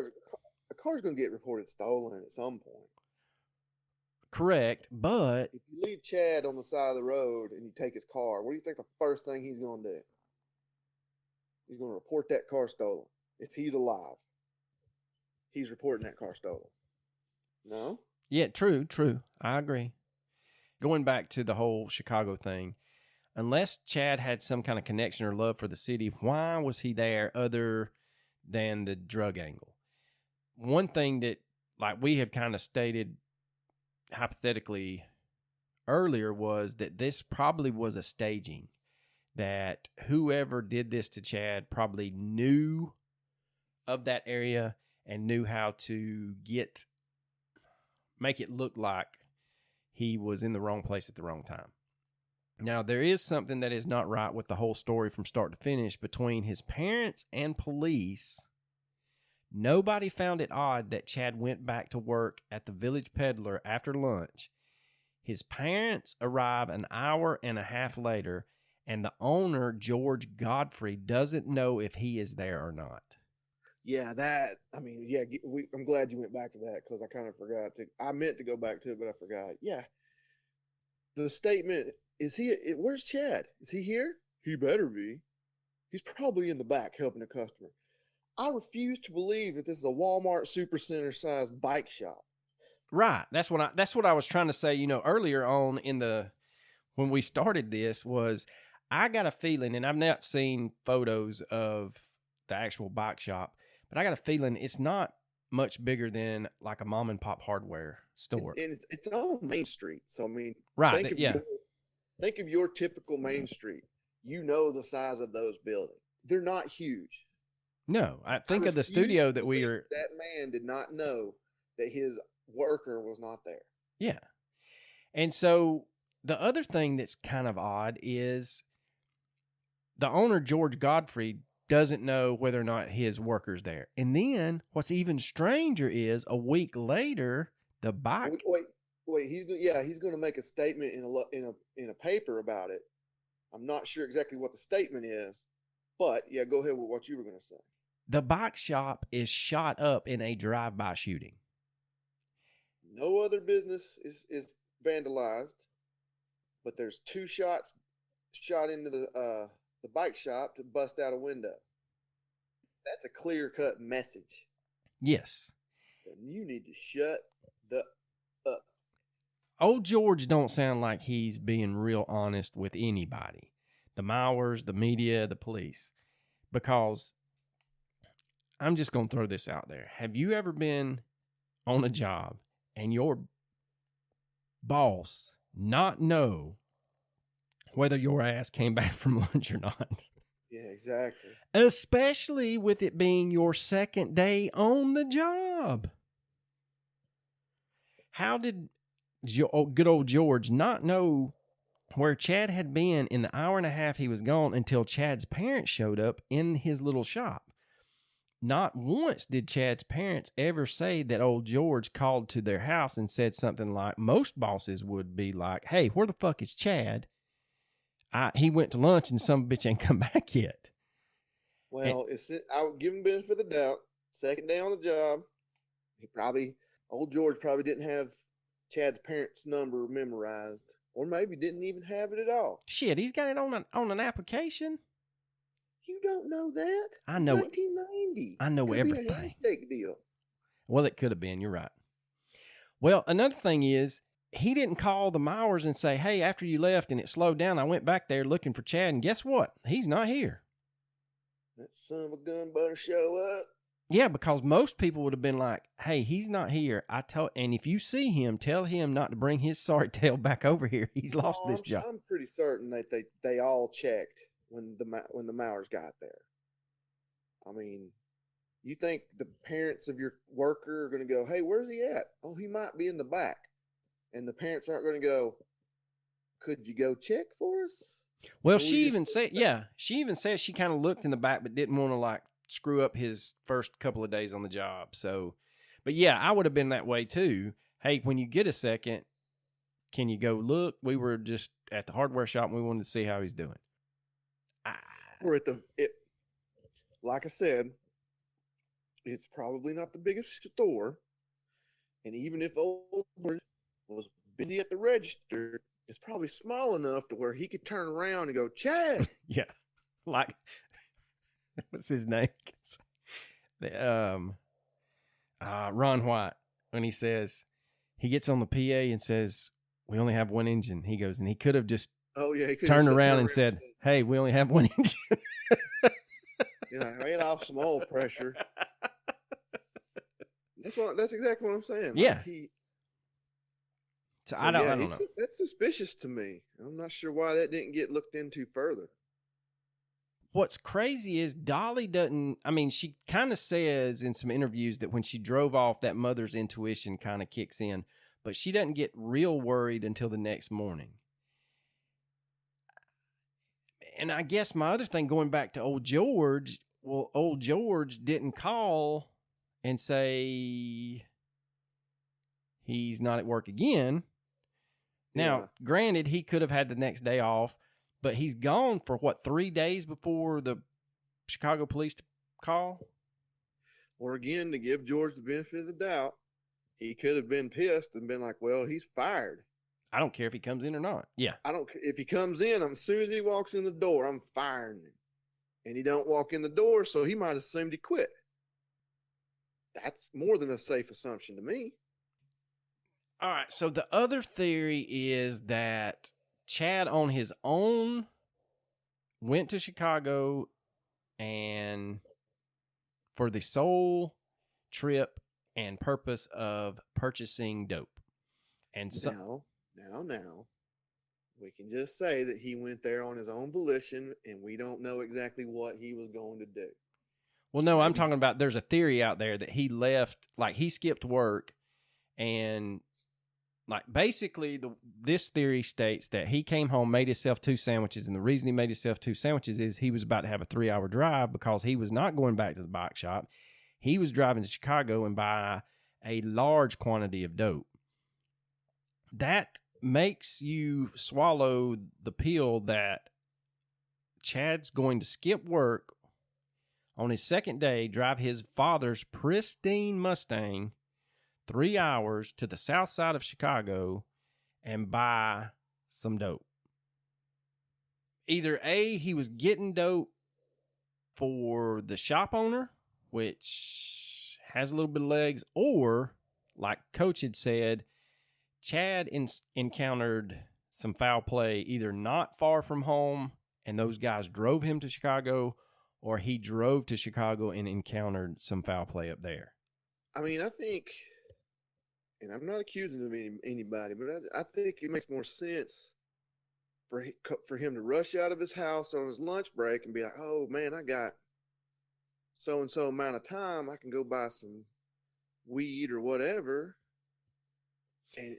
A car's going to get reported stolen at some point. Correct, but... If you leave Chad on the side of the road and you take his car, what do you think the first thing he's going to do? He's going to report that car stolen. If he's alive, he's reporting that car stolen. No? Yeah, true. I agree. Going back to the whole Chicago thing, unless Chad had some kind of connection or love for the city, why was he there other than the drug angle? One thing that, like we have kind of stated hypothetically earlier, was that this probably was a staging, that whoever did this to Chad probably knew of that area and knew how to make it look like he was in the wrong place at the wrong time. Now, there is something that is not right with the whole story from start to finish between his parents and police. Nobody found it odd that Chad went back to work at the Village Peddler after lunch. His parents arrive an hour and a half later, and the owner, George Godfrey, doesn't know if he is there or not. Yeah, I'm glad you went back to that, because I kind of forgot to. I meant to go back to it, but I forgot. Yeah. The statement, where's Chad? Is he here? He better be. He's probably in the back helping a customer. I refuse to believe that this is a Walmart Supercenter sized bike shop. Right. That's what I was trying to say, earlier on when we started this, was I got a feeling, and I've not seen photos of the actual bike shop, but I got a feeling it's not much bigger than like a mom and pop hardware store. It's on Main Street. So, I mean, right. Yeah. think of your typical Main Street. You know the size of those buildings. They're not huge. No, I think of the refuse studio to that we believe are. that man did not know that his worker was not there. Yeah. And so the other thing that's kind of odd is the owner, George Godfrey, doesn't know whether or not his worker's there. And then what's even stranger is a week later, the bike. Wait. He's going to make a statement in a paper about it. I'm not sure exactly what the statement is, but yeah, go ahead with what you were going to say. The bike shop is shot up in a drive-by shooting. No other business is vandalized, but there's 2 shots shot into the bike shop to bust out a window. That's a clear-cut message. Yes. And you need to shut the up. Old George don't sound like he's being real honest with anybody. The Mowers, the media, the police. Because I'm just going to throw this out there. Have you ever been on a job and your boss not know whether your ass came back from lunch or not? Yeah, exactly. Especially with it being your second day on the job. How did good old George not know where Chad had been in the hour and a half he was gone until Chad's parents showed up in his little shop? Not once did Chad's parents ever say that old George called to their house and said something like most bosses would be like, hey, where the fuck is Chad? He went to lunch and some bitch ain't come back yet. Well, I would give him benefit of the doubt. Second day on the job, old George probably didn't have Chad's parents' number memorized, or maybe didn't even have it at all. Shit, he's got it on an application. You don't know that? I know. 1990. I know everything. Be a handshake deal. Well, it could have been. You're right. Well, another thing is he didn't call the Mowers and say, hey, after you left and it slowed down, I went back there looking for Chad, and guess what? He's not here. That son of a gun better show up. Yeah, because most people would have been like, hey, he's not here. And if you see him, tell him not to bring his sorry tail back over here. He's lost this job. I'm pretty certain that they all checked when the Mowers got there. I mean, you think the parents of your worker are going to go, hey, where's he at? Oh, he might be in the back. And the parents aren't going to go, could you go check for us? Well, she even says she kind of looked in the back but didn't want to like screw up his first couple of days on the job. So, but yeah, I would have been that way too. Hey, when you get a second, can you go look? We were just at the hardware shop and we wanted to see how he's doing. We're like I said, it's probably not the biggest store. And even if old George was busy at the register, it's probably small enough to where he could turn around and go, Chad. Yeah. Like, what's his name? Ron White, when he says, he gets on the PA and says, we only have one engine. He goes, and he could have just turned around and said, hey, we only have one engine. Rain off some oil pressure. That's exactly what I'm saying. Yeah. I don't know. That's suspicious to me. I'm not sure why that didn't get looked into further. What's crazy is Dolly she kind of says in some interviews that when she drove off, that mother's intuition kind of kicks in, but she doesn't get real worried until the next morning. And I guess my other thing, going back to old George, old George didn't call and say he's not at work again. Now, Granted, he could have had the next day off, but he's gone for 3 days before the Chicago police call? Or again, to give George the benefit of the doubt, he could have been pissed and been like, well, he's fired. I don't care if he comes in or not. Yeah. If he comes in, as soon as he walks in the door, I'm firing him. And he don't walk in the door, so he might have assumed he quit. That's more than a safe assumption to me. All right, so the other theory is that Chad on his own went to Chicago and for the sole trip and purpose of purchasing dope. And Now, We can just say that he went there on his own volition, and we don't know exactly what he was going to do. Well, no, I'm Maybe talking about there's a theory out there that he left, like he skipped work, and like basically this theory states that he came home, made himself 2 sandwiches, and the reason he made himself 2 sandwiches is he was about to have a 3-hour drive because he was not going back to the bike shop. He was driving to Chicago and buy a large quantity of dope. That makes you swallow the pill that Chad's going to skip work on his second day, drive his father's pristine Mustang 3 hours to the south side of Chicago and buy some dope. Either A, he was getting dope for the shop owner, which has a little bit of legs, or like Coach had said, Chad encountered some foul play either not far from home and those guys drove him to Chicago, or he drove to Chicago and encountered some foul play up there. I mean, I think, and I'm not accusing of anybody, but I think it makes more sense for him to rush out of his house on his lunch break and be like, oh man, I got so and so amount of time, I can go buy some weed or whatever, and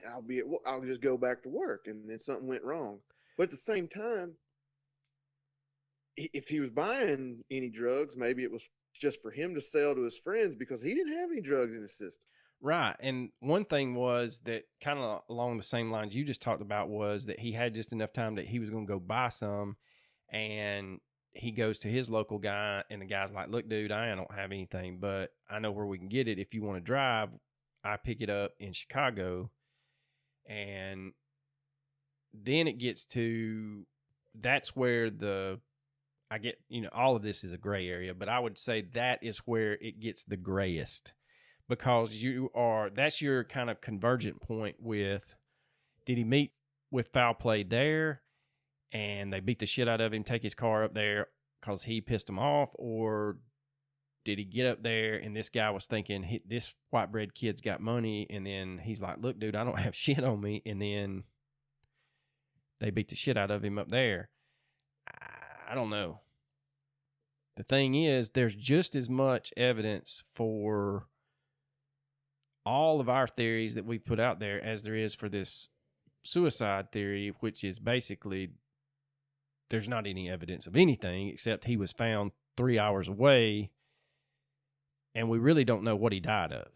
I'll just go back to work, and then something went wrong. But at the same time, if he was buying any drugs, maybe it was just for him to sell to his friends because he didn't have any drugs in his system. Right. And one thing was that kind of along the same lines you just talked about was that he had just enough time that he was going to go buy some, and he goes to his local guy, and the guy's like, look, dude, I don't have anything, but I know where we can get it. If you want to drive, I pick it up in Chicago. And then it gets to, that's where all of this is a gray area, but I would say that is where it gets the grayest, because that's your kind of convergent point with, did he meet with foul play there and they beat the shit out of him, take his car up there because he pissed him off, or did he get up there and this guy was thinking, this white bread kid's got money, and then he's like, look, dude, I don't have shit on me, and then they beat the shit out of him up there. I don't know. The thing is, there's just as much evidence for all of our theories that we put out there as there is for this suicide theory, which is basically there's not any evidence of anything except he was found 3 hours away, and we really don't know what he died of.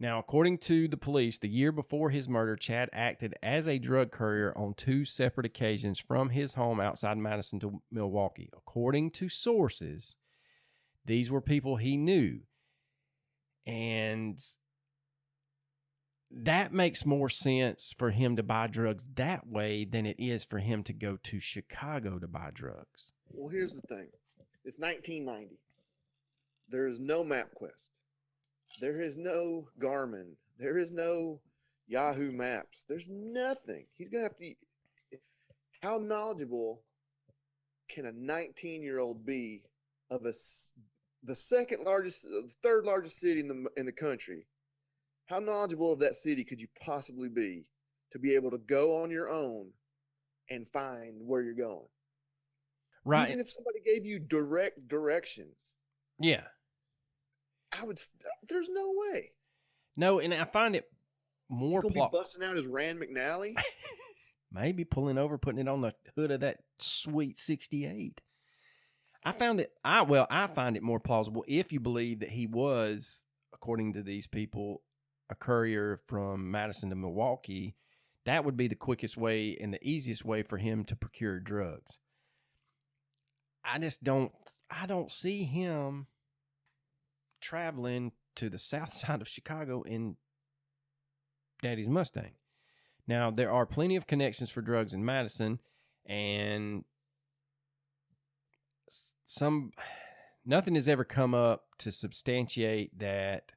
Now, according to the police, the year before his murder, Chad acted as a drug courier on 2 separate occasions from his home outside Madison to Milwaukee. According to sources, these were people he knew. And that makes more sense for him to buy drugs that way than it is for him to go to Chicago to buy drugs. Well, here's the thing. It's 1990. There is no MapQuest. There is no Garmin. There is no Yahoo Maps. There's nothing. He's going to have to... How knowledgeable can a 19-year-old be of the third largest city in the country? How knowledgeable of that city could you possibly be to be able to go on your own and find where you're going? Right. Even if somebody gave you direct directions. Yeah. There's no way. No, and I find it more He's gonna be busting out his Rand McNally. Maybe pulling over, putting it on the hood of that sweet 68. I find it more plausible if you believe that he was, according to these people, a courier from Madison to Milwaukee. That would be the quickest way and the easiest way for him to procure drugs. I don't see him traveling to the south side of Chicago in Daddy's Mustang. Now, there are plenty of connections for drugs in Madison, and nothing has ever come up to substantiate that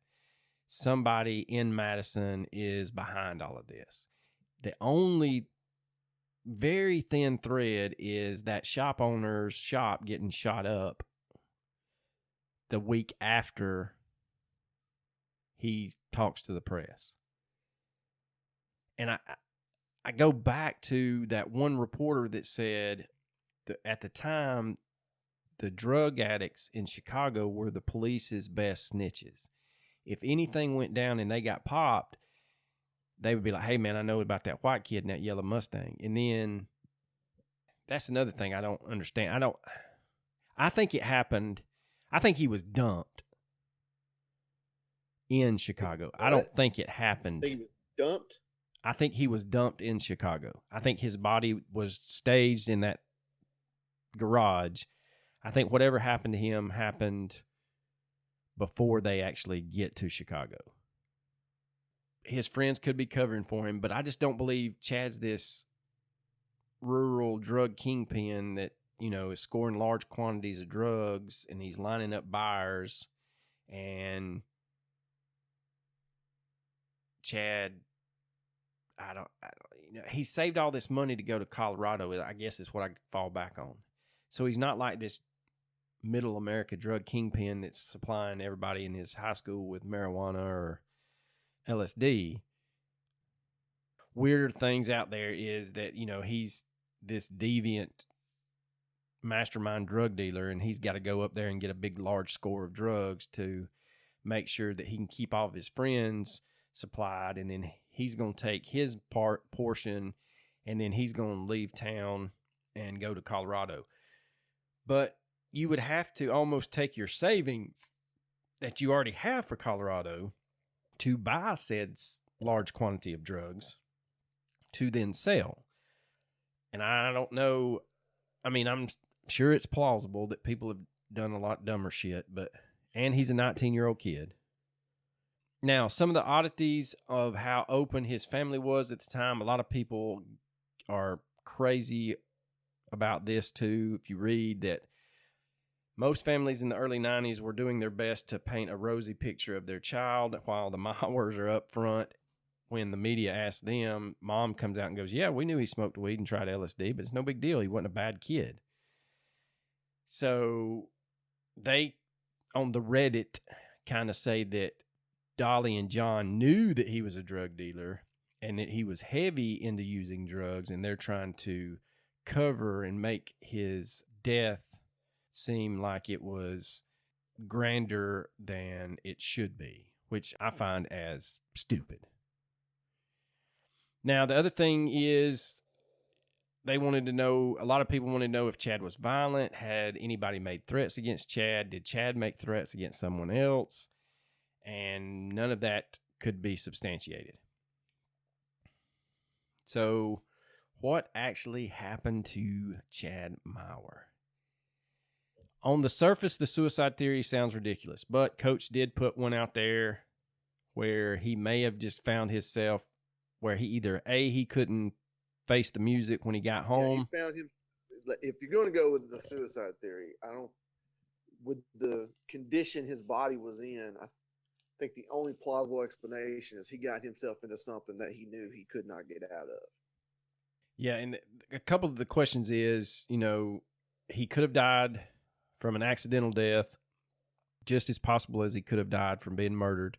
somebody in Madison is behind all of this. The only very thin thread is that shop owner's shop getting shot up the week after he talks to the press. And I go back to that one reporter that said that at the time, the drug addicts in Chicago were the police's best snitches. If anything went down and they got popped, they would be like, hey, man, I know about that white kid in that yellow Mustang. And then that's another thing I don't understand. I think it happened. I think he was dumped in Chicago. What? I don't think it happened. Think he was dumped? I think he was dumped in Chicago. I think his body was staged in that garage. I think whatever happened to him happened before they actually get to Chicago. His friends could be covering for him, but I just don't believe Chad's this rural drug kingpin that, you know, is scoring large quantities of drugs and he's lining up buyers, and Chad, you know, he saved all this money to go to Colorado, I guess is what I fall back on. So he's not like this middle America drug kingpin that's supplying everybody in his high school with marijuana or LSD. Weirder things out there is that, you know, he's this deviant mastermind drug dealer, and he's got to go up there and get a big, large score of drugs to make sure that he can keep all of his friends supplied, and then he's going to take his portion, and then he's going to leave town and go to Colorado. But you would have to almost take your savings that you already have for Colorado to buy said large quantity of drugs to then sell. And I don't know. I mean, I'm sure it's plausible that people have done a lot dumber shit, and he's a 19-year-old kid. Now, some of the oddities of how open his family was at the time, a lot of people are crazy about this too. If you read that most families in the early 90s were doing their best to paint a rosy picture of their child, while the Mowers are up front. When the media asks them, mom comes out and goes, yeah, we knew he smoked weed and tried LSD, but it's no big deal. He wasn't a bad kid. So they, on the Reddit, kind of say that Dolly and John knew that he was a drug dealer and that he was heavy into using drugs, and they're trying to cover and make his death seem like it was grander than it should be, which I find as stupid. Now, the other thing is a lot of people wanted to know if Chad was violent. Had anybody made threats against Chad? Did Chad make threats against someone else? And none of that could be substantiated. So what actually happened to Chad Mauer? On the surface, the suicide theory sounds ridiculous, but Coach did put one out there where he may have just found himself where he couldn't face the music when he got home. Yeah, he found him. If you're going to go with the suicide theory, with the condition his body was in, I think the only plausible explanation is he got himself into something that he knew he could not get out of. Yeah, and a couple of the questions is, you know, he could have died from an accidental death, just as possible as he could have died from being murdered.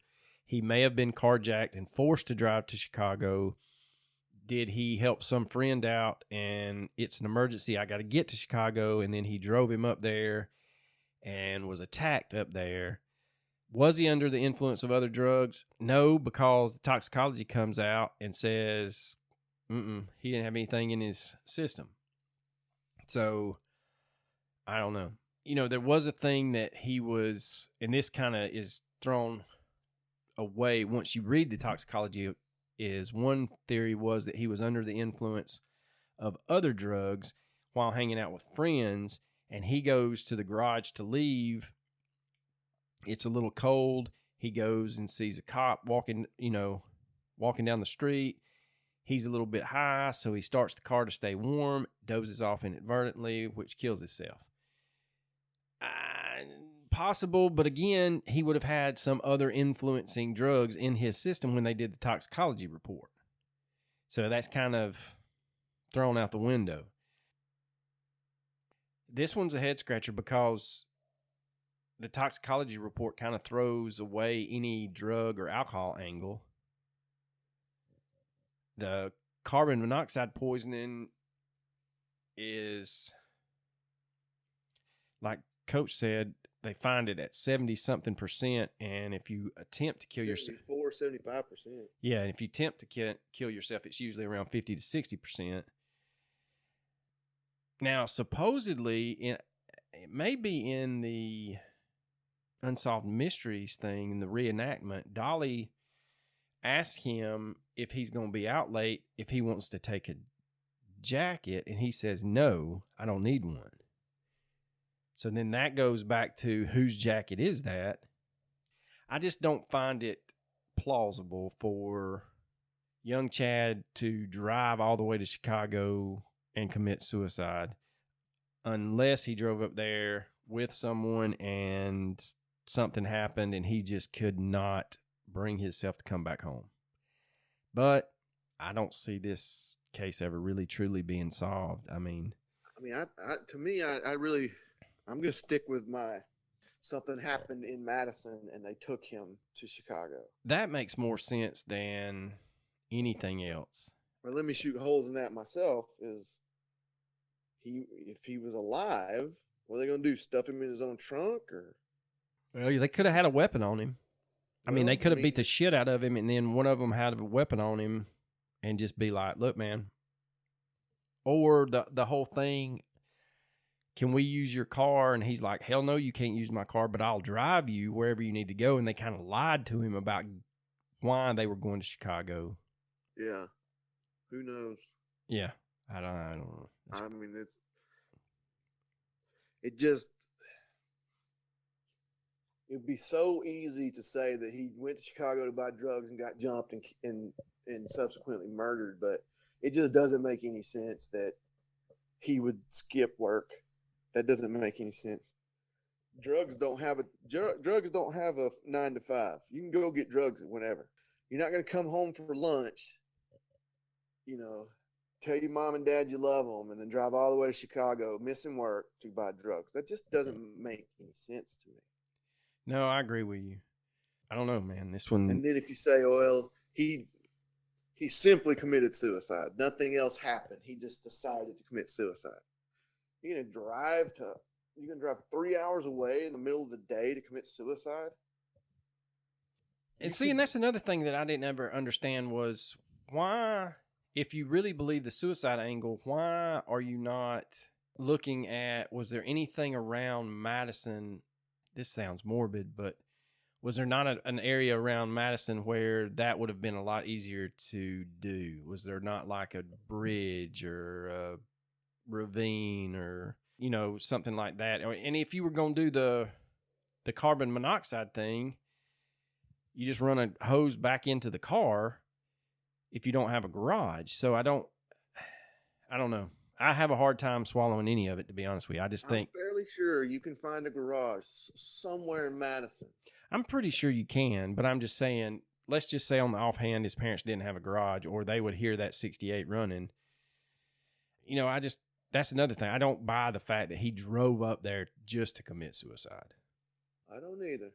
He may have been carjacked and forced to drive to Chicago. Did he help some friend out and it's an emergency, I got to get to Chicago, and then he drove him up there and was attacked up there? Was he under the influence of other drugs? No, because the toxicology comes out and says he didn't have anything in his system. So, I don't know. You know, there was a thing that he was, and this kind of is thrown away once you read the toxicology, is one theory was that he was under the influence of other drugs while hanging out with friends, and he goes to the garage to leave. It's a little cold. He goes and sees a cop walking down the street. He's a little bit high, so he starts the car to stay warm, dozes off inadvertently, which kills himself. Possible, but again, he would have had some other influencing drugs in his system when they did the toxicology report. So that's kind of thrown out the window. This one's a head scratcher because the toxicology report kind of throws away any drug or alcohol angle. The carbon monoxide poisoning is, like Coach said, they find it at 70-something%. And if you attempt to kill yourself, 75%. Yeah, and if you attempt to kill yourself, it's usually around 50 to 60%. Now, supposedly, it may be in the Unsolved Mysteries thing, in the reenactment, Dolly asked him if he's going to be out late, if he wants to take a jacket, and he says, no, I don't need one. So then that goes back to whose jacket is that? I just don't find it plausible for young Chad to drive all the way to Chicago and commit suicide unless he drove up there with someone and something happened and he just could not bring himself to come back home. But I don't see this case ever really truly being solved. I really, I'm going to stick with something happened in Madison and they took him to Chicago. That makes more sense than anything else. Well, let me shoot holes in that myself. If he was alive, what are they going to do? Stuff him in his own trunk? Or? Well, they could have had a weapon on him. They could have beat the shit out of him, and then one of them had a weapon on him and just be like, look, man. Or the whole thing, can we use your car? And he's like, hell no, you can't use my car, but I'll drive you wherever you need to go. And they kind of lied to him about why they were going to Chicago. Yeah. Who knows? Yeah. I don't know. It'd be so easy to say that he went to Chicago to buy drugs and got jumped and subsequently murdered, but it just doesn't make any sense that he would skip work. That doesn't make any sense. Drugs don't have a 9 to 5. You can go get drugs whenever. You're not going to come home for lunch, tell your mom and dad you love them, and then drive all the way to Chicago, missing work to buy drugs. That just doesn't make any sense to me. No, I agree with you. I don't know, man. This one. And then if you say, well, he simply committed suicide. Nothing else happened. He just decided to commit suicide. You're gonna drive 3 hours away in the middle of the day to commit suicide. And that's another thing that I didn't ever understand was why, if you really believe the suicide angle, why are you not looking at, was there anything around Madison? This sounds morbid, but was there not an area around Madison where that would have been a lot easier to do? Was there not like a bridge or a ravine or, something like that? And if you were going to do the carbon monoxide thing, you just run a hose back into the car if you don't have a garage. So I don't know. I have a hard time swallowing any of it, to be honest with you. I'm fairly sure you can find a garage somewhere in Madison. I'm pretty sure you can, but I'm just saying, let's just say on the offhand his parents didn't have a garage or they would hear that 68 running. That's another thing. I don't buy the fact that he drove up there just to commit suicide. I don't either.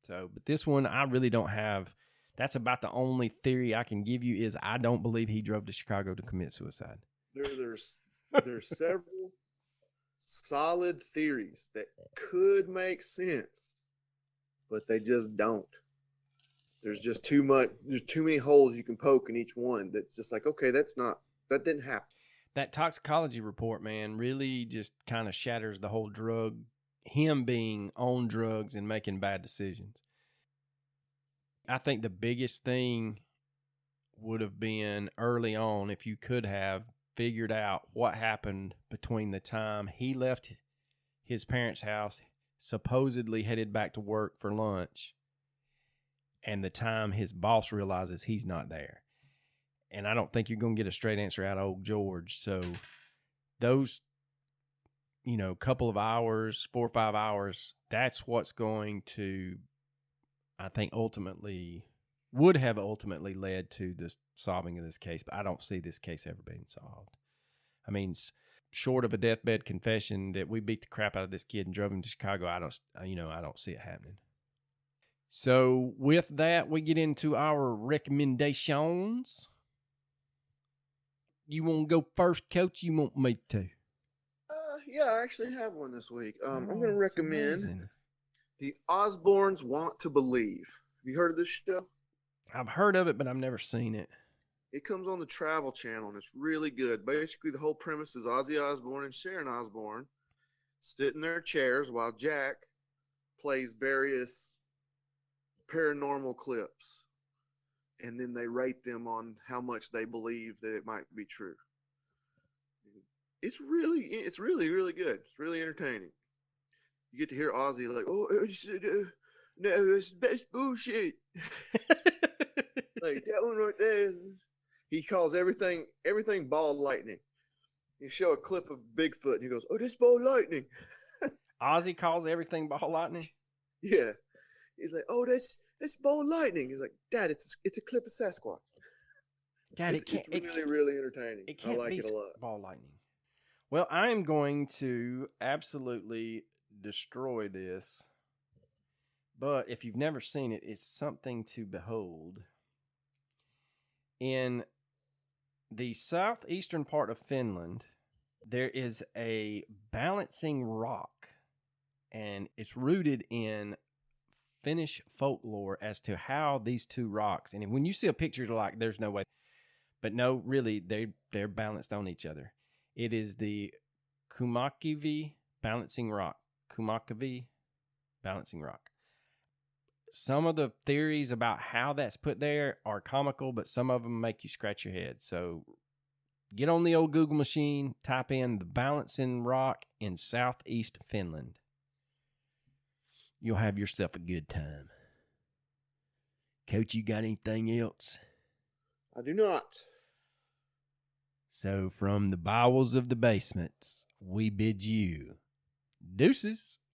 So, but this one, I really don't have. That's about the only theory I can give you is I don't believe he drove to Chicago to commit suicide. There's several solid theories that could make sense, but they just don't. There's just too many holes you can poke in each one. That's just like, okay, that didn't happen. That toxicology report, man, really just kind of shatters the whole him being on drugs and making bad decisions. I think the biggest thing would have been early on if you could have figured out what happened between the time he left his parents' house, supposedly headed back to work for lunch, and the time his boss realizes he's not there. And I don't think you're going to get a straight answer out of old George. So those, couple of hours, 4 or 5 hours, that's what's going to, I think, would have ultimately led to the solving of this case. But I don't see this case ever being solved. I mean, short of a deathbed confession that we beat the crap out of this kid and drove him to Chicago, I don't see it happening. So with that, we get into our recommendations. You want to go first, Coach? You want me to? Yeah, I actually have one this week. I'm going to Oh, it's recommend amazing. The Osbournes Want to Believe. Have you heard of this show? I've heard of it, but I've never seen it. It comes on the Travel Channel, and it's really good. Basically, the whole premise is Ozzy Osbourne and Sharon Osbourne sit in their chairs while Jack plays various paranormal clips, and then they rate them on how much they believe that it might be true. It's really, really good. It's really entertaining. You get to hear Ozzy like, "Oh, no, that's bullshit." Like that one right there he calls everything ball lightning. You show a clip of Bigfoot and he goes, "Oh, this ball lightning." Ozzy calls everything ball lightning. Yeah. He's like, "Oh, that's ball lightning." He's like, "Dad, it's a clip of Sasquatch." Dad, it's really entertaining. It can't I like be it a lot. ball lightning. Well, I am going to absolutely destroy this. But if you've never seen it, it's something to behold. In the southeastern part of Finland, there is a balancing rock, and it's rooted in Finnish folklore as to how these two rocks, and when you see a picture, you're like, there's no way. But no, really, they're balanced on each other. It is the Kumakivi balancing rock. Kumakivi balancing rock. Some of the theories about how that's put there are comical, but some of them make you scratch your head. So get on the old Google machine, type in the balancing rock in southeast Finland. You'll have yourself a good time. Coach, you got anything else? I do not. So from the bowels of the basements, we bid you deuces.